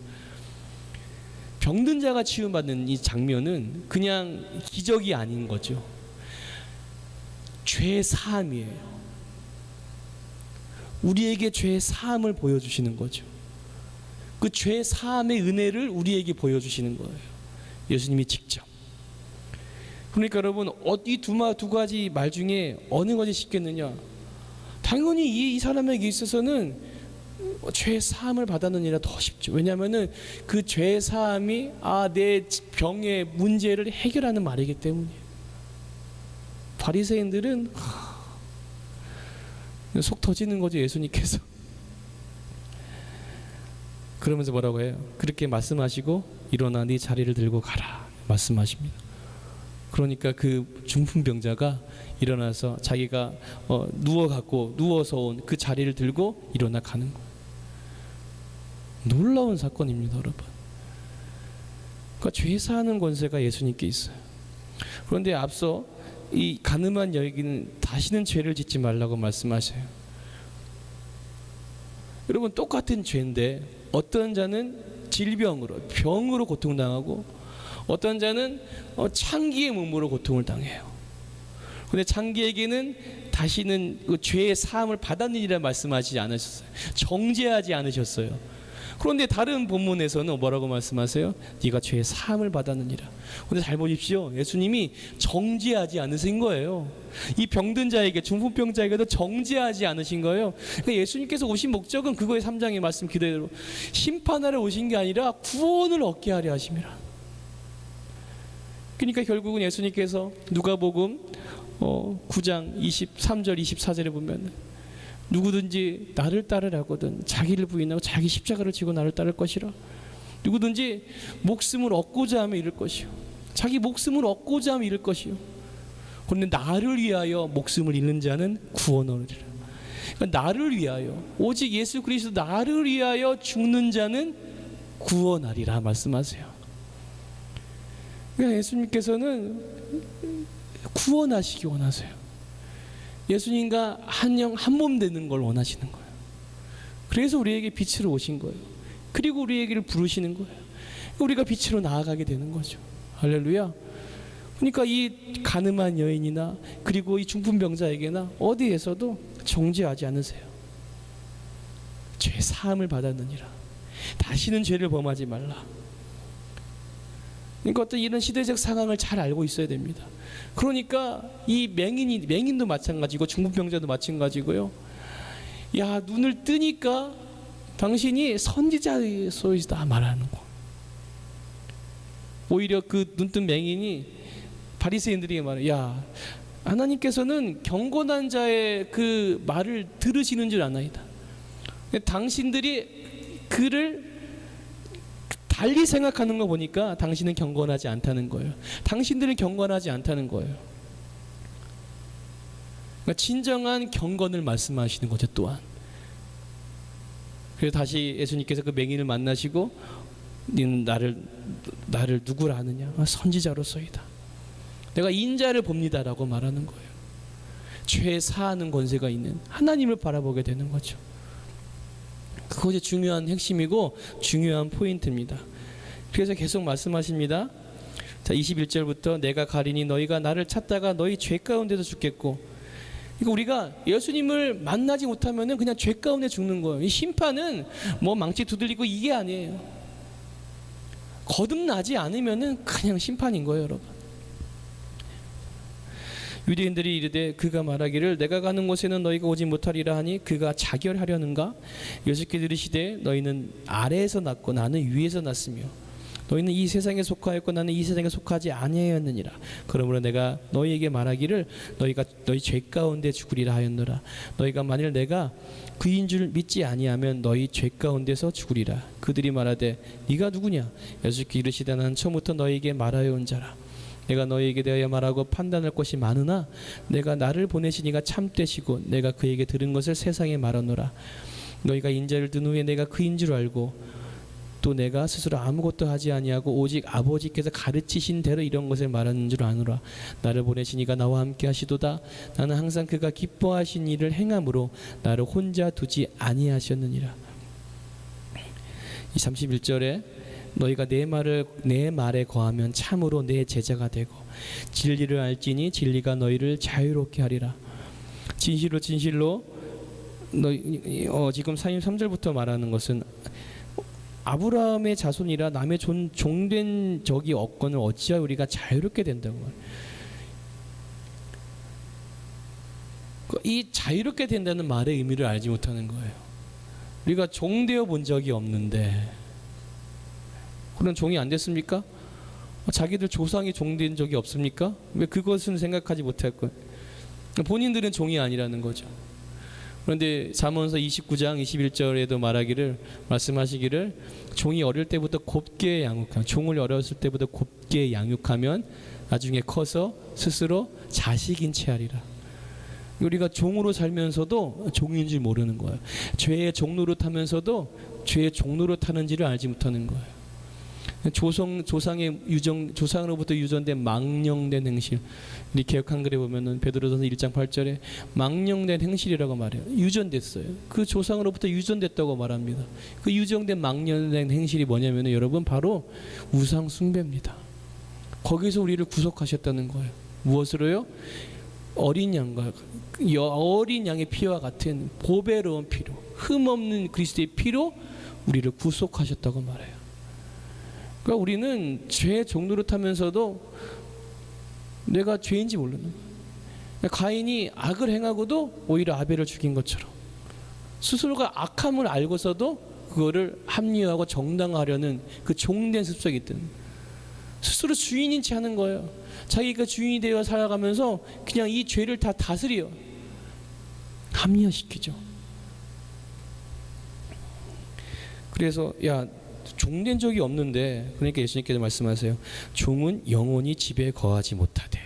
병든 자가 치유받는 이 장면은 그냥 기적이 아닌 거죠. 죄 사함이에요. 우리에게 죄 사함을 보여주시는 거죠. 그 죄 사함의 은혜를 우리에게 보여주시는 거예요. 예수님이 직접. 그러니까 여러분 이 두 가지 말 중에 어느 것이 쉽겠느냐? 당연히 이 사람에게 있어서는 죄 사함을 받았느니라 더 쉽죠. 왜냐하면은 그 죄 사함이 내 병의 문제를 해결하는 말이기 때문이에요. 바리새인들은 속 터지는 거죠. 예수님께서 그러면서 뭐라고 해요? 그렇게 말씀하시고 일어나 네 자리를 들고 가라 말씀하십니다. 그러니까 그 중풍병자가 일어나서 자기가 누워서 온 그 자리를 들고 일어나 가는 거예요. 놀라운 사건입니다 여러분. 그러니까 죄 사하는 권세가 예수님께 있어요. 그런데 앞서 이 가늠한 여인은 다시는 죄를 짓지 말라고 말씀하셔요. 여러분 똑같은 죄인데 어떤 자는 병으로 고통당하고 어떤 자는 창기의 몸으로 고통을 당해요. 그런데 창기에게는 다시는 그 죄의 사함을 받았느니라 말씀하지 않으셨어요. 정죄하지 않으셨어요. 그런데 다른 본문에서는 뭐라고 말씀하세요? 네가 죄의 사함을 받았느니라. 그런데 잘 보십시오. 예수님이 정죄하지 않으신 거예요. 이 병든 자에게 중풍병자에게도 정죄하지 않으신 거예요. 그러니까 예수님께서 오신 목적은 그거의 3장의 말씀 그대로 심판하러 오신 게 아니라 구원을 얻게 하려 하심이라. 그러니까 결국은 예수님께서 누가복음 9장 23절 24절에 보면 누구든지 나를 따르라거든 자기를 부인하고 자기 십자가를 지고 나를 따를 것이라. 누구든지 목숨을 얻고자 하면 잃을 것이요, 자기 목숨을 얻고자 하면 잃을 것이요, 그런데 나를 위하여 목숨을 잃는 자는 구원을 얻으리라. 그러니까 나를 위하여, 오직 예수 그리스도 나를 위하여 죽는 자는 구원하리라 말씀하세요. 그러니까 예수님께서는 구원하시기 원하세요. 예수님과 한 영 한 몸 되는 걸 원하시는 거예요. 그래서 우리에게 빛으로 오신 거예요. 그리고 우리에게를 부르시는 거예요. 우리가 빛으로 나아가게 되는 거죠. 할렐루야. 그러니까 이 가늠한 여인이나 그리고 이 중풍병자에게나 어디에서도 정죄하지 않으세요. 죄 사함을 받았느니라. 다시는 죄를 범하지 말라. 그러니까 어떤 이런 시대적 상황을 잘 알고 있어야 됩니다. 그러니까 이 맹인도 마찬가지고 중풍병자도 마찬가지고요. 야, 눈을 뜨니까 당신이 선지자소이다 말하는 거. 오히려 그 눈뜬 맹인이 바리새인들에게 말해, 야, 하나님께서는 경건한 자의 그 말을 들으시는 줄 아나이다. 당신들이 그를 달리 생각하는 거 보니까 당신은 경건하지 않다는 거예요. 당신들은 경건하지 않다는 거예요. 그러니까 진정한 경건을 말씀하시는 거죠. 또한 그래서 다시 예수님께서 그 맹인을 만나시고, 너는 나를 누구라 하느냐? 선지자로서이다. 내가 인자를 봅니다라고 말하는 거예요. 죄 사하는 권세가 있는 하나님을 바라보게 되는 거죠. 그것이 중요한 핵심이고 중요한 포인트입니다. 그래서 계속 말씀하십니다. 자, 21절부터 내가 가리니 너희가 나를 찾다가 너희 죄 가운데서 죽겠고. 그러니까 우리가 예수님을 만나지 못하면은 그냥 죄 가운데 죽는 거예요. 이 심판은 뭐 망치 두들리고 이게 아니에요. 거듭나지 않으면은 그냥 심판인 거예요, 여러분. 유대인들이 이르되 그가 말하기를 내가 가는 곳에는 너희가 오지 못하리라 하니 그가 자결하려는가? 예수께서 이르시되 너희는 아래에서 났고 나는 위에서 났으며 너희는 이 세상에 속하였고 나는 이 세상에 속하지 아니하였느니라. 그러므로 내가 너희에게 말하기를 너희가 너희 죄 가운데 죽으리라 하였노라. 너희가 만일 내가 그인 줄 믿지 아니하면 너희 죄 가운데서 죽으리라. 그들이 말하되 네가 누구냐? 예수께서 이르시되 나는 처음부터 너희에게 말하여 온 자라. 내가 너희에게 대하여 말하고 판단할 것이 많으나 내가 나를 보내신 이가 참되시고 내가 그에게 들은 것을 세상에 말하노라. 너희가 인자를 든 후에 내가 그인 줄 알고 또 내가 스스로 아무것도 하지 아니하고 오직 아버지께서 가르치신 대로 이런 것을 말하는 줄 아노라. 나를 보내신 이가 나와 함께 하시도다. 나는 항상 그가 기뻐하신 일을 행함으로 나를 혼자 두지 아니하셨느니라. 이 31절에 너희가 내 말에 거하면 참으로 내 제자가 되고 진리를 알지니 진리가 너희를 자유롭게 하리라. 진실로 진실로 지금 33절부터 말하는 것은 아브라함의 자손이라 남의 종된 적이 없거늘 어찌하여 우리가 자유롭게 된다고 말해요. 이 자유롭게 된다는 말의 의미를 알지 못하는 거예요. 우리가 종되어 본 적이 없는데 그런 종이 안 됐습니까? 자기들 조상이 종된 적이 없습니까? 왜 그것은 생각하지 못할까요? 본인들은 종이 아니라는 거죠. 그런데 잠언서 29장 21절에도 말씀하시기를 종이 어릴 때부터 곱게 양육하면, 종을 어렸을 때부터 곱게 양육하면 나중에 커서 스스로 자식인 채 하리라. 우리가 종으로 살면서도 종인 줄 모르는 거예요. 죄의 종로로 타면서도 죄의 종로로 타는지를 알지 못하는 거예요. 조상으로부터 유전된 망령된 행실. 우리 개역 한글에 보면은 베드로전서 1장 8절에 망령된 행실이라고 말해요. 유전됐어요. 그 조상으로부터 유전됐다고 말합니다. 그 유전된 망령된 행실이 뭐냐면은 여러분 바로 우상 숭배입니다. 거기서 우리를 구속하셨다는 거예요. 무엇으로요? 어린 양의 피와 같은 보배로운 피로, 흠없는 그리스도의 피로 우리를 구속하셨다고 말해요. 그러니까 우리는 죄의 종로로 타면서도 내가 죄인지 모르는 거예요. 가인이 악을 행하고도 오히려 아벨을 죽인 것처럼 스스로가 악함을 알고서도 그거를 합리화하고 정당화하려는 그 종된 습성이 있던, 스스로 주인인 채 하는 거예요. 자기가 주인이 되어 살아가면서 그냥 이 죄를 다 다스려 합리화시키죠. 그래서 야, 종된 적이 없는데, 그러니까 예수님께서 말씀하세요. 종은 영원히 집에 거하지 못하되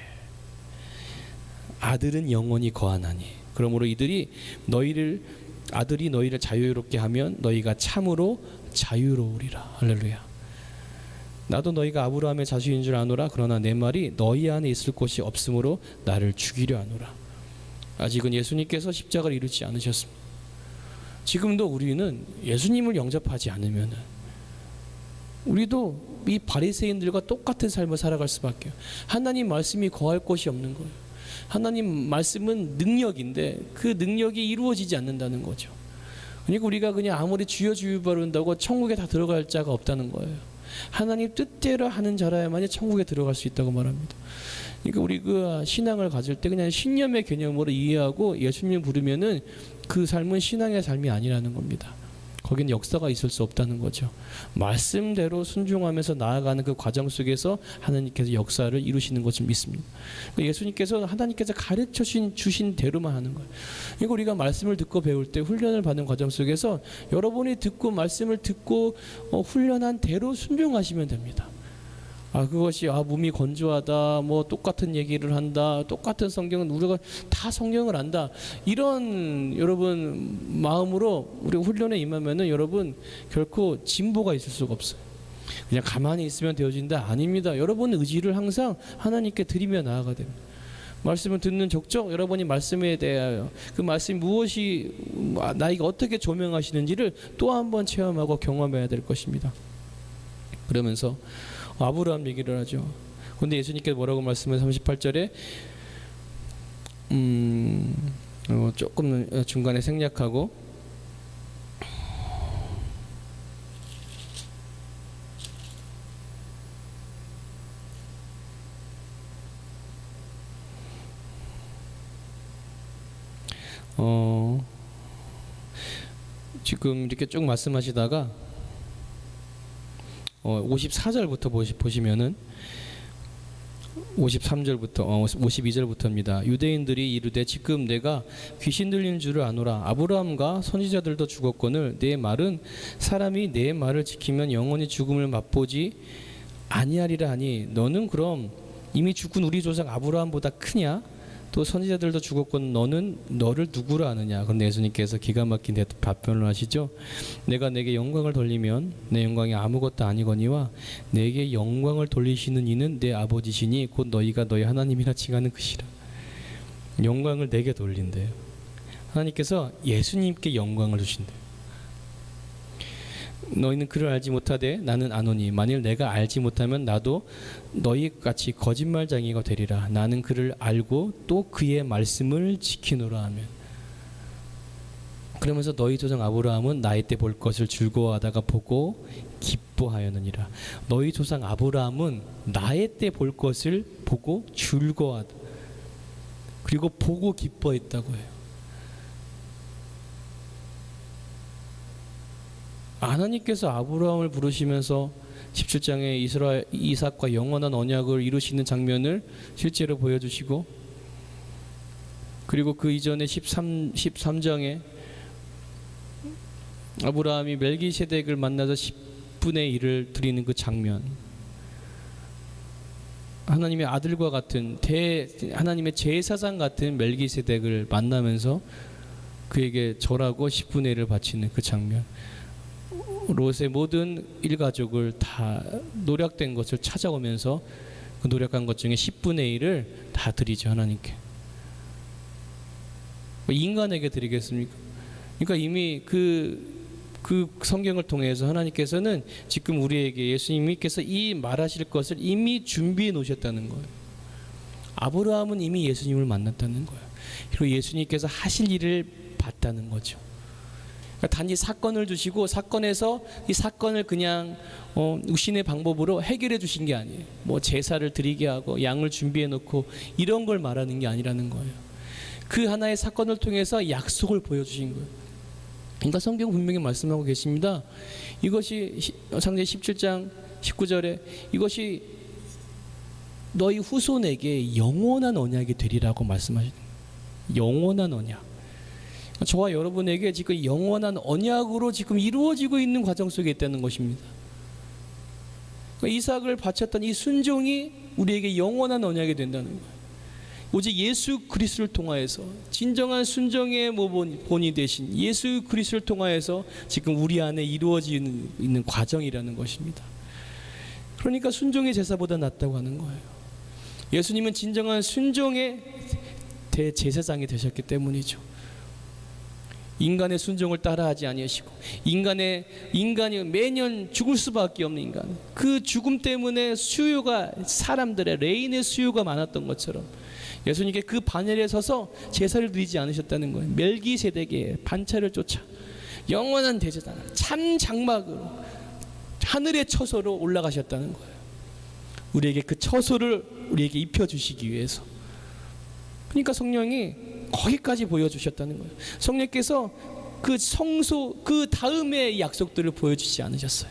아들은 영원히 거하나니. 그러므로 아들이 너희를 자유롭게 하면 너희가 참으로 자유로우리라. 할렐루야. 나도 너희가 아브라함의 자손인 줄 아노라. 그러나 내 말이 너희 안에 있을 곳이 없으므로 나를 죽이려 하노라. 아직은 예수님께서 십자가를 이루지 않으셨습니다. 지금도 우리는 예수님을 영접하지 않으면 우리도 이 바리새인들과 똑같은 삶을 살아갈 수밖에. 하나님 말씀이 거할 곳이 없는 거예요. 하나님 말씀은 능력인데 그 능력이 이루어지지 않는다는 거죠. 그러니까 우리가 그냥 아무리 주여 주여 부른다고 천국에 다 들어갈 자가 없다는 거예요. 하나님 뜻대로 하는 자라야만이 천국에 들어갈 수 있다고 말합니다. 그러니까 우리 그 신앙을 가질 때 그냥 신념의 개념으로 이해하고 예수님 부르면은 그 삶은 신앙의 삶이 아니라는 겁니다. 거기는 역사가 있을 수 없다는 거죠. 말씀대로 순종하면서 나아가는 그 과정 속에서 하나님께서 역사를 이루시는 것을 믿습니다. 예수님께서 하나님께서 가르쳐 주신 대로만 하는 거예요. 그러니까 우리가 말씀을 듣고 배울 때 훈련을 받는 과정 속에서 여러분이 듣고 말씀을 듣고 훈련한 대로 순종하시면 됩니다. 그것이 몸이 건조하다, 뭐 똑같은 얘기를 한다, 똑같은 성경은 우리가 다 성경을 안다, 이런 여러분 마음으로 우리가 훈련에 임하면은 여러분 결코 진보가 있을 수가 없어요. 그냥 가만히 있으면 되어진다, 아닙니다. 여러분의 의지를 항상 하나님께 드리며 나아가야 됩니다. 말씀을 듣는 족적 여러분이 말씀에 대하여 그 말씀이 무엇이 나에게 어떻게 조명하시는지를 또 한 번 체험하고 경험해야 될 것입니다. 그러면서 아브라함 얘기를 하죠. 근데 예수님께서 뭐라고 말씀을 38절에 조금 중간에 생략하고 지금 이렇게 쭉 말씀하시다가 54절부터 보시면은 53절부터 52절부터입니다. 유대인들이 이르되 지금 내가 귀신 들린 줄을 아노라. 아브라함과 선지자들도 죽었거늘 내 말은 사람이 내 말을 지키면 영원히 죽음을 맛보지 아니하리라 하니 너는 그럼 이미 죽은 우리 조상 아브라함보다 크냐? 또 선지자들도 죽었건 너는 너를 누구로 아느냐? 그런데 예수님께서 기가 막힌 답변을 하시죠. 내가 내게 영광을 돌리면 내 영광이 아무것도 아니거니와 내게 영광을 돌리시는 이는 내 아버지시니 곧 너희가 너희 하나님이라 칭하는 그시라. 영광을 내게 돌린대요. 하나님께서 예수님께 영광을 주신대요. 너희는 그를 알지 못하되 나는 아노니 만일 내가 알지 못하면 나도 너희같이 거짓말쟁이가 되리라. 나는 그를 알고 또 그의 말씀을 지키노라 하면, 그러면서 너희 조상 아브라함은 나이 때 볼 것을 즐거워하다가 보고 기뻐하였느니라. 너희 조상 아브라함은 나이 때 볼 것을 보고 즐거워하다, 그리고 보고 기뻐했다고 해요. 하나님께서 아브라함을 부르시면서 17장에 이삭과 영원한 언약을 이루시는 장면을 실제로 보여주시고, 그리고 그 이전에 13장에 아브라함이 멜기세덱을 만나서 10분의 1을 드리는 그 장면, 하나님의 아들과 같은 하나님의 제사장 같은 멜기세덱을 만나면서 그에게 절하고 10분의 1을 바치는 그 장면, 롯의 모든 일가족을 다 노력된 것을 찾아오면서 그 노력한 것 중에 10분의 1을 다 드리죠, 하나님께. 인간에게 드리겠습니까? 그러니까 이미 그 성경을 통해서 하나님께서는 지금 우리에게 예수님께서 이 말하실 것을 이미 준비해 놓으셨다는 거예요. 아브라함은 이미 예수님을 만났다는 거예요. 그리고 예수님께서 하실 일을 봤다는 거죠. 그러니까 단지 사건을 주시고 사건에서 이 사건을 그냥 우신의 방법으로 해결해 주신 게 아니에요. 뭐 제사를 드리게 하고 양을 준비해 놓고 이런 걸 말하는 게 아니라는 거예요. 그 하나의 사건을 통해서 약속을 보여주신 거예요. 그러니까 성경 분명히 말씀하고 계십니다. 이것이 창세기 17장 19절에 이것이 너희 후손에게 영원한 언약이 되리라고 말씀하시는 거예요. 영원한 언약. 저와 여러분에게 지금 영원한 언약으로 지금 이루어지고 있는 과정 속에 있다는 것입니다. 그러니까 이삭을 바쳤던 이 순종이 우리에게 영원한 언약이 된다는 거예요. 오직 예수 그리스도를 통하여서 진정한 순종의 본이 되신 예수 그리스도를 통하여서 지금 우리 안에 이루어지는 있는 과정이라는 것입니다. 그러니까 순종의 제사보다 낫다고 하는 거예요. 예수님은 진정한 순종의 대제사장이 되셨기 때문이죠. 인간의 순종을 따라하지 아니하시고 인간이 매년 죽을 수밖에 없는 인간, 그 죽음 때문에 수요가 사람들의 레인의 수요가 많았던 것처럼 예수님께 그 반열에 서서 제사를 드리지 않으셨다는 거예요. 멜기세덱의 반차를 쫓아 영원한 대제사장, 참 장막으로 하늘의 처소로 올라가셨다는 거예요. 우리에게 그 처소를 우리에게 입혀주시기 위해서. 그러니까 성령이 거기까지 보여주셨다는 거예요. 성령께서 그 성소 그 다음의 약속들을 보여주지 않으셨어요.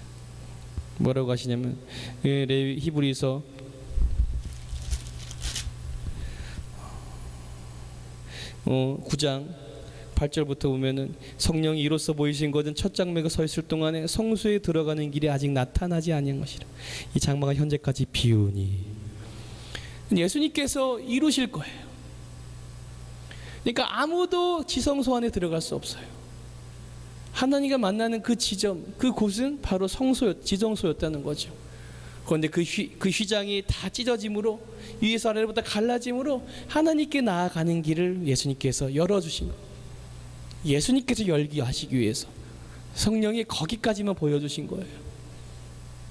뭐라고 하시냐면 히브리서 9장 8절부터 보면은 성령이 이로써 보이신 것은 첫 장막에 서 있을 동안에 성소에 들어가는 길이 아직 나타나지 아니한 것이라. 이 장막은 현재까지 비우니. 예수님께서 이루실 거예요. 그러니까 아무도 지성소 안에 들어갈 수 없어요. 하나님과 만나는 그 지점, 그 곳은 바로 지성소였다는 거죠. 그런데 그 휘장이 다 찢어짐으로, 위에서 아래로부터 갈라짐으로 하나님께 나아가는 길을 예수님께서 열어주신 거예요. 예수님께서 열기 하시기 위해서 성령이 거기까지만 보여주신 거예요.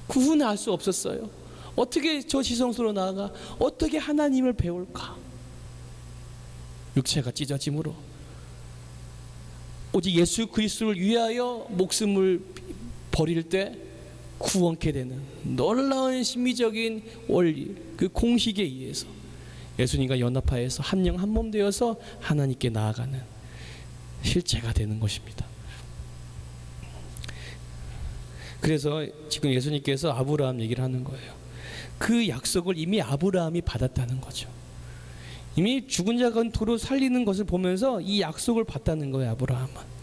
구분할 수 없었어요. 어떻게 저 지성소로 나아가 어떻게 하나님을 배울까? 육체가 찢어짐으로 오직 예수 그리스도를 위하여 목숨을 버릴 때 구원케 되는 놀라운 심미적인 원리, 그 공식에 의해서 예수님과 연합하여서 한 영 한 몸 되어서 하나님께 나아가는 실체가 되는 것입니다. 그래서 지금 예수님께서 아브라함 얘기를 하는 거예요. 그 약속을 이미 아브라함이 받았다는 거죠. 이미 죽은 자가 도로 살리는 것을 보면서 이 약속을 받다는 거예요, 아브라함은.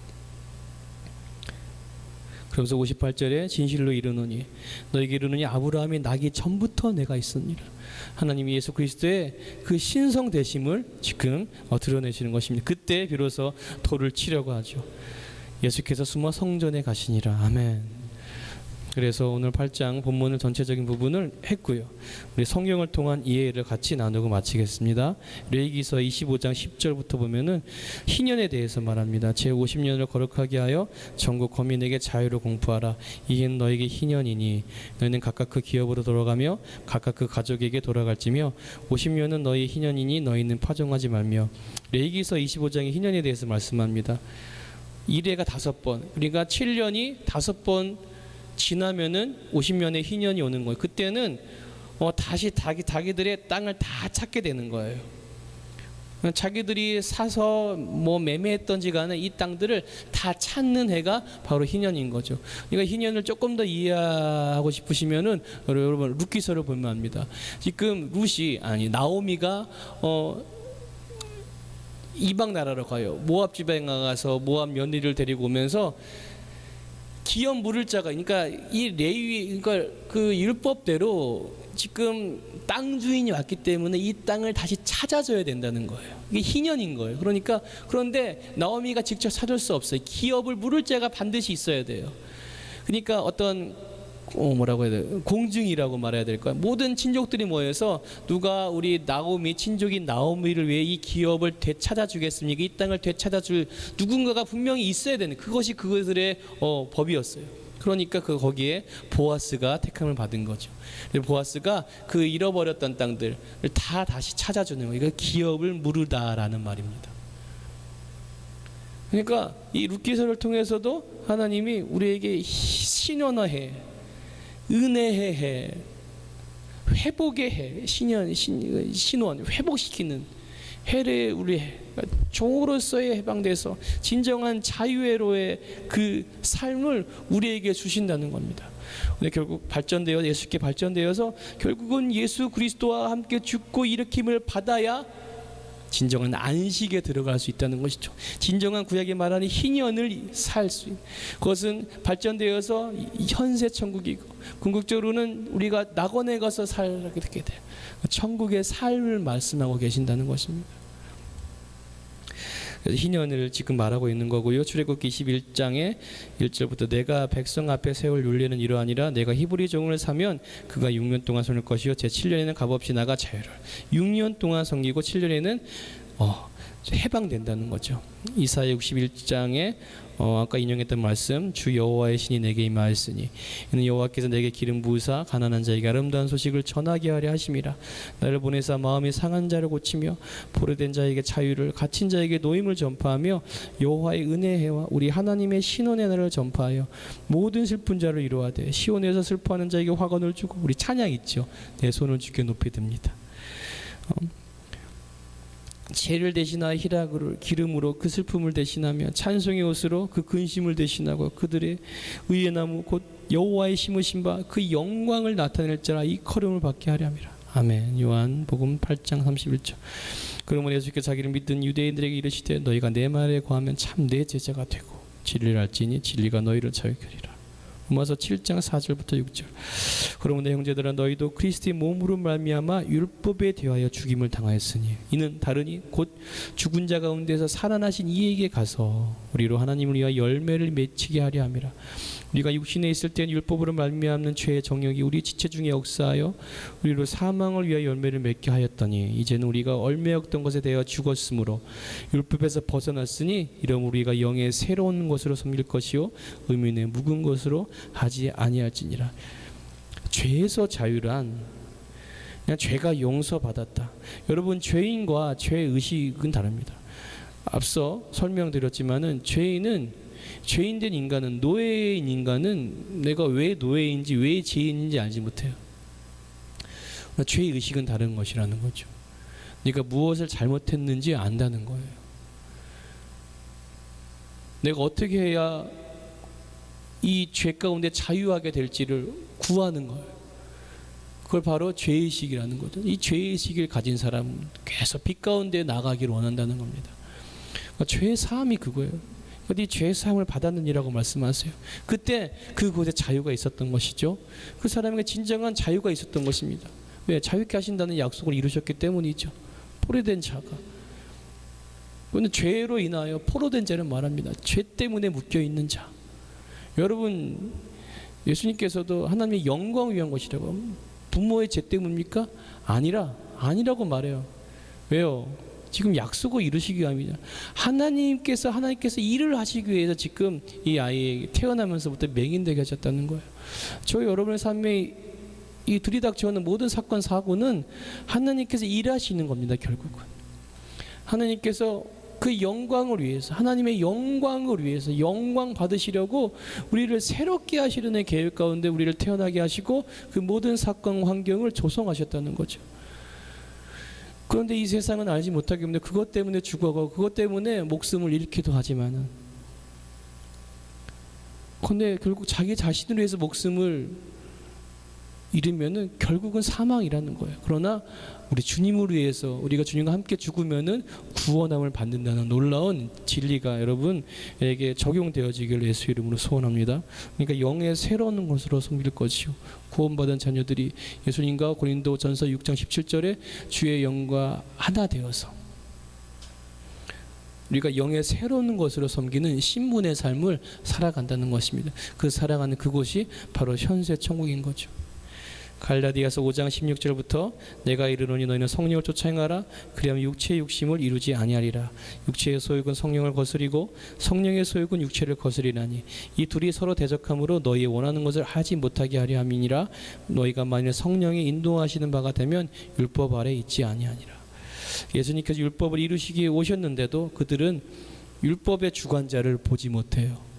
그러면서 58절에 진실로 이르노니 너에게 이르노니 아브라함이 나기 전부터 내가 있었니라. 하나님이 예수 그리스도의 그 신성 되심을 지금 드러내시는 것입니다. 그때 비로소 돌을 치려고 하죠. 예수께서 숨어 성전에 가시니라. 아멘. 그래서 오늘 8장 본문을 전체적인 부분을 했고요. 우리 성경을 통한 이해를 같이 나누고 마치겠습니다. 레위기서 25장 10절부터 보면은 희년에 대해서 말합니다. 제50년을 거룩하게 하여 전국 거민에게 자유로 공포하라. 이게 너에게 희년이니 너희는 각각 그 기업으로 돌아가며 각각 그 가족에게 돌아갈지며 50년은 너희 희년이니 너희는 파종하지 말며. 레위기서 25장의 희년에 대해서 말씀합니다. 1회가 5번, 그러니까 7년이 5번 지나면은 50년의 희년이 오는 거예요. 그때는 다시 자기들의 땅을 다 찾게 되는 거예요. 자기들이 사서 매매했던지 간에 이 땅들을 다 찾는 해가 바로 희년인 거죠. 그러니까 희년을 조금 더 이해하고 싶으시면은 여러분 룻기서를 보면 합니다. 지금 나오미가 이방 나라로 가요. 모압 지방에 가서 모압 며느리를 데리고 오면서 기업 물을 자가, 그러니까 이 레위, 그러니까 그 율법대로 지금 땅 주인이 왔기 때문에 이 땅을 다시 찾아줘야 된다는 거예요. 이게 희년인 거예요. 그런데 나오미가 직접 찾을 수 없어요. 기업을 물을 자가 반드시 있어야 돼요. 그러니까 어떤 뭐라고 해야 돼요? 공증이라고 말해야 될까요? 모든 친족들이 모여서 누가 우리 나오미 친족인 나오미를 위해 이 기업을 되찾아주겠습니까? 이 땅을 되찾아줄 누군가가 분명히 있어야 되는, 그것이 그것들의 법이었어요. 그러니까 거기에 보아스가 택함을 받은 거죠. 보아스가 그 잃어버렸던 땅들을 다 다시 찾아주는 거예요. 이거 기업을 물으다라는 말입니다. 그러니까 이 룻기서를 통해서도 하나님이 우리에게 신원화해, 은혜의 해, 회복의 해, 신원, 회복시키는 해를 우리 종으로서의 해방돼서 진정한 자유회로의 그 삶을 우리에게 주신다는 겁니다. 근데 결국 예수께 발전되어서 결국은 예수 그리스도와 함께 죽고 일으킴을 받아야 진정한 안식에 들어갈 수 있다는 것이죠. 진정한 구약이 말하는 희년을 살 수 있는 그것은 발전되어서 현세 천국이고, 궁극적으로는 우리가 낙원에 가서 살게 돼요. 천국의 삶을 말씀하고 계신다는 것입니다. 그래서 희년을 지금 말하고 있는 거고요. 출애굽기 21장의 1절부터 내가 백성 앞에 세울 율례는 이러하니라. 내가 히브리 종을 사면 그가 6년 동안 섬길 것이요 제7년에는 값없이 나가 자유를. 6년 동안 섬기고 7년에는 해방된다는 거죠. 이사야 61장에 아까 인용했던 말씀, 주 여호와의 신이 내게 임하였으니 이는 여호와께서 내게 기름 부으사 가난한 자에게 아름다운 소식을 전하게 하려 하심이라. 나를 보내사 마음이 상한 자를 고치며 포로된 자에게 자유를, 갇힌 자에게 노임을 전파하며 여호와의 은혜의 해와 우리 하나님의 신원의 날을 전파하여 모든 슬픈 자를 위로하되 시온에서 슬퍼하는 자에게 화관을 주고, 우리 찬양 있죠. 내 손을 주께 높이 듭니다. 죄를 대신하여 희락으로 기름으로 그 슬픔을 대신하며 찬송의 옷으로 그 근심을 대신하고 그들의 의의 나무 곧 여호와의 심으신 바 그 영광을 나타낼 자라 이커름을 받게 하려 함이라. 아멘. 요한복음 8장 31절. 그러므로 예수께서 자기를 믿는 유대인들에게 이르시되 너희가 내 말에 거하면 참 내 제자가 되고 진리를 알지니 진리가 너희를 자유케 하리라. 로마서 7장 4절부터 6절. 그러므로 내 형제들아 너희도 그리스도의 몸으로 말미암아 율법에 대하여 죽임을 당하였으니 이는 다르니 곧 죽은 자 가운데서 살아나신 이에게 가서 우리로 하나님을 위하여 열매를 맺히게 하려 함이라. 우리가 육신에 있을 때는 율법으로 말미암는 죄의 정욕이 우리 지체 중에 역사하여 우리로 사망을 위하여 열매를 맺게 하였더니 이제는 우리가 얼매 없던 것에 대하여 죽었으므로 율법에서 벗어났으니 이러므로 우리가 영의 새로운 것으로 섬길 것이요 의민의 묵은 것으로 하지 아니할지니라. 죄에서 자유란 그냥 죄가 용서받았다. 여러분, 죄인과 죄의식은 다릅니다. 앞서 설명드렸지만은 죄인된 인간은, 노예인 인간은 내가 왜 노예인지 왜 죄인인지 알지 못해요. 죄의식은 다른 것이라는 거죠. 네가 무엇을 잘못했는지 안다는 거예요. 내가 어떻게 해야 이 죄 가운데 자유하게 될지를 구하는 거예요. 그걸 바로 죄의식이라는 거죠. 이 죄의식을 가진 사람은 계속 빛 가운데 나가기를 원한다는 겁니다. 그러니까 죄 사함이 그거예요. 네 죄 사함을 받았느니라고 말씀하세요. 그때 그곳에 자유가 있었던 것이죠. 그 사람에게 진정한 자유가 있었던 것입니다. 왜? 자유케 하신다는 약속을 이루셨기 때문이죠. 포로된 자가. 그런데 죄로 인하여 포로된 자를 말합니다. 죄 때문에 묶여 있는 자. 여러분, 예수님께서도 하나님의 영광을 위한 것이라고. 부모의 죄 때문입니까? 아니라고 말해요. 왜요? 지금 약속을 이루시기 위함이냐. 하나님께서 일을 하시기 위해서 지금 이 아이에게 태어나면서부터 맹인되게 하셨다는 거예요. 저 여러분의 삶에 이 들이닥쳐오는 모든 사건 사고는 하나님께서 일하시는 겁니다. 결국은 하나님께서 그 영광을 위해서, 하나님의 영광을 위해서 영광 받으시려고 우리를 새롭게 하시려는 계획 가운데 우리를 태어나게 하시고 그 모든 사건 환경을 조성하셨다는 거죠. 그런데 이 세상은 알지 못하기 때문에 그것 때문에 죽어가고 그것 때문에 목숨을 잃기도 하지만은, 그런데 결국 자기 자신을 위해서 목숨을 잃으면은 결국은 사망이라는 거예요. 그러나 우리 주님을 위해서 우리가 주님과 함께 죽으면은 구원함을 받는다는 놀라운 진리가 여러분에게 적용되어지기를 예수 이름으로 소원합니다. 그러니까 영의 새로운 것으로 섬길 것이요 구원받은 자녀들이 예수님과 고린도전서 6장 17절에 주의 영과 하나 되어서 우리가 영의 새로운 것으로 섬기는 신분의 삶을 살아간다는 것입니다. 그 살아가는 그곳이 바로 현세 천국인 거죠. 갈라디아서 5장 16절부터 내가 이르노니 너희는 성령을 쫓아 행하라. 그리하면 육체의 욕심을 이루지 아니하리라. 육체의 소욕은 성령을 거스리고 성령의 소욕은 육체를 거스리나니 이 둘이 서로 대적함으로 너희 원하는 것을 하지 못하게 하려 함이니라. 너희가 만일 성령이 인도하시는 바가 되면 율법 아래 있지 아니하니라. 예수님께서 율법을 이루시기에 오셨는데도 그들은 율법의 주관자를 보지 못해요.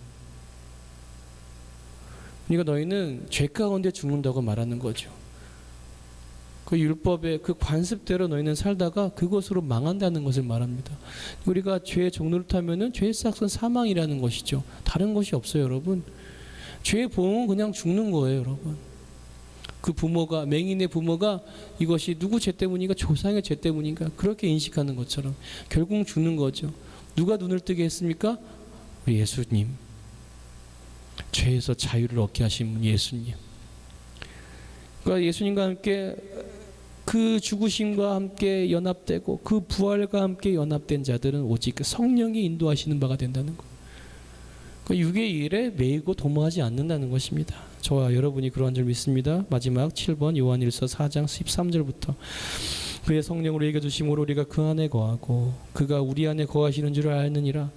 그러니까 너희는 죄 가운데 죽는다고 말하는 거죠. 그 율법의 그 관습대로 너희는 살다가 그것으로 망한다는 것을 말합니다. 우리가 죄의 종로를 타면은 죄의 삭은 사망이라는 것이죠. 다른 것이 없어요, 여러분. 죄의 보응은 그냥 죽는 거예요, 여러분. 그 부모가, 맹인의 부모가 이것이 누구 죄 때문인가, 조상의 죄 때문인가 그렇게 인식하는 것처럼 결국 죽는 거죠. 누가 눈을 뜨게 했습니까? 우리 예수님. 죄에서 자유를 얻게 하신 분 예수님. 그러니까 예수님과 함께 그 죽으심과 함께 연합되고 그 부활과 함께 연합된 자들은 오직 성령이 인도하시는 바가 된다는 것. 그러니까 육의 일에 매이고 도모하지 않는다는 것입니다. 저와 여러분이 그러한 줄 믿습니다. 마지막 7번 요한일서 4장 13절부터 그의 성령으로 읽어주심으로 우리가 그 안에 거하고 그가 우리 안에 거하시는 줄 알느니라.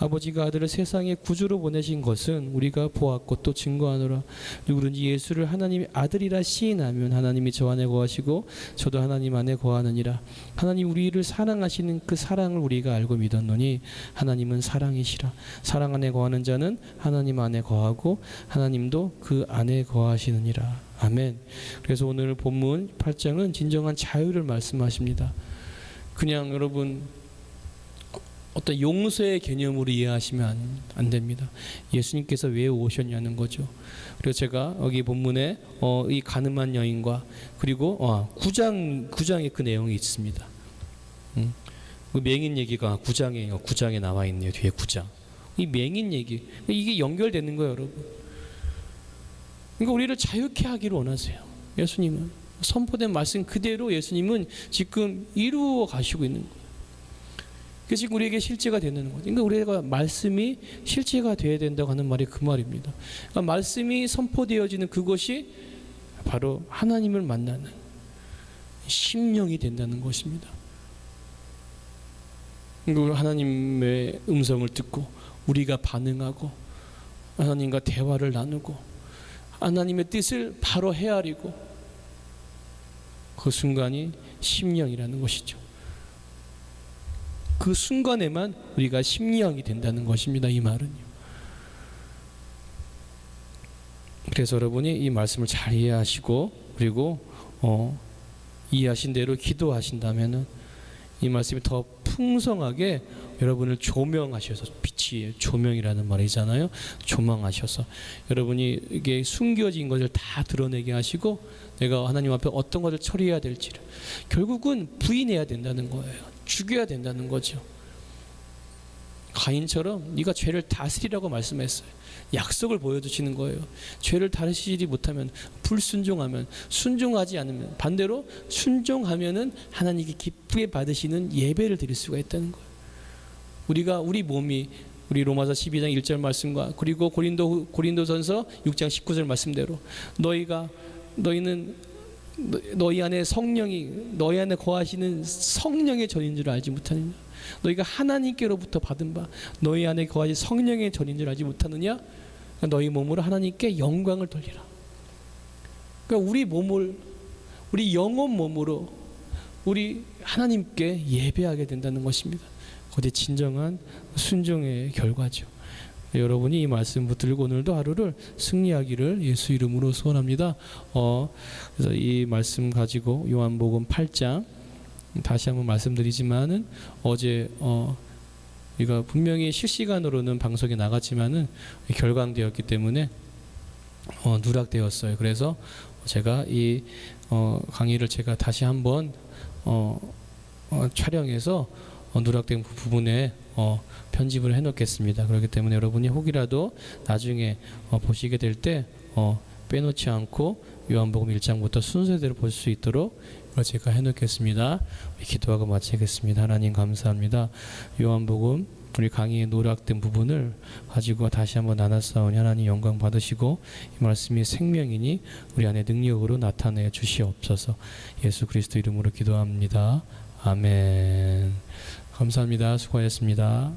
아버지가 아들을 세상에 구주로 보내신 것은 우리가 보았고 또 증거하노라. 누구든지 예수를 하나님의 아들이라 시인하면 하나님이 저 안에 거하시고 저도 하나님 안에 거하느니라. 하나님 우리를 사랑하시는 그 사랑을 우리가 알고 믿었노니 하나님은 사랑이시라. 사랑 안에 거하는 자는 하나님 안에 거하고 하나님도 그 안에 거하시느니라. 아멘. 그래서 오늘 본문 8장은 진정한 자유를 말씀하십니다. 그냥 여러분 어떤 용서의 개념으로 이해하시면 안 됩니다. 예수님께서 왜 오셨냐는 거죠. 그리고 제가 여기 본문에 이 가늠한 여인과 그리고 9장에 그 내용이 있습니다. 그 맹인 얘기가 9장에 나와 있네요. 뒤에 9장. 이 맹인 얘기 이게 연결되는 거예요, 여러분. 그러니까 우리를 자유케 하기를 원하세요. 예수님은 선포된 말씀 그대로 예수님은 지금 이루어 가시고 있는 거예요. 그래서 지금 우리에게 실제가 되는 거죠. 그러니까 우리가 말씀이 실제가 되어야 된다고 하는 말이 그 말입니다. 그러니까 말씀이 선포되어지는 그것이 바로 하나님을 만나는 심령이 된다는 것입니다. 그러니까 하나님의 음성을 듣고 우리가 반응하고 하나님과 대화를 나누고 하나님의 뜻을 바로 헤아리고 그 순간이 심령이라는 것이죠. 그 순간에만 우리가 심령이 된다는 것입니다. 이 말은요. 그래서 여러분이 이 말씀을 잘 이해하시고 그리고 이해하신 대로 기도하신다면은 이 말씀이 더 풍성하게 여러분을 조명하셔서, 빛이 조명이라는 말이잖아요. 조망하셔서 여러분이 이게 숨겨진 것을 다 드러내게 하시고 내가 하나님 앞에 어떤 것을 처리해야 될지를 결국은 부인해야 된다는 거예요. 죽여야 된다는 거죠. 가인처럼 네가 죄를 다스리라고 말씀했어요. 약속을 보여주시는 거예요. 죄를 다스리지 못하면, 불순종하면, 순종하지 않으면, 반대로 순종하면은 하나님께 기쁘게 받으시는 예배를 드릴 수가 있다는 거예요. 우리 몸이 우리 로마서 12장 1절 말씀과 그리고 고린도전서 6장 19절 말씀대로 너희는 너희 안에 성령이 너희 안에 거하시는 성령의 전인 줄 알지 못하느냐. 너희가 하나님께로부터 받은 바 너희 안에 거하신 성령의 전인 줄 알지 못하느냐. 너희 몸으로 하나님께 영광을 돌리라. 그러니까 우리 영혼 몸으로 우리 하나님께 예배하게 된다는 것입니다. 그게 진정한 순종의 결과죠. 여러분이 이 말씀 붙들고 오늘도 하루를 승리하기를 예수 이름으로 소원합니다. 그래서 이 말씀 가지고 요한복음 8장 다시 한번 말씀드리지만은 어제 우리가 분명히 실시간으로는 방송에 나갔지만은 결강되었기 때문에 누락되었어요. 그래서 제가 이 강의를 제가 다시 한번 촬영해서 누락된 부분에 편집을 해놓겠습니다. 그렇기 때문에 여러분이 혹이라도 나중에 보시게 될 때 빼놓지 않고 요한복음 1장부터 순서대로 볼 수 있도록 제가 해놓겠습니다. 우리 기도하고 마치겠습니다. 하나님 감사합니다. 요한복음 우리 강의에 누락된 부분을 가지고 다시 한번 나눴사오니 하나님 영광 받으시고 이 말씀이 생명이니 우리 안에 능력으로 나타내 주시옵소서. 예수 그리스도 이름으로 기도합니다. 아멘. 감사합니다. 수고하셨습니다.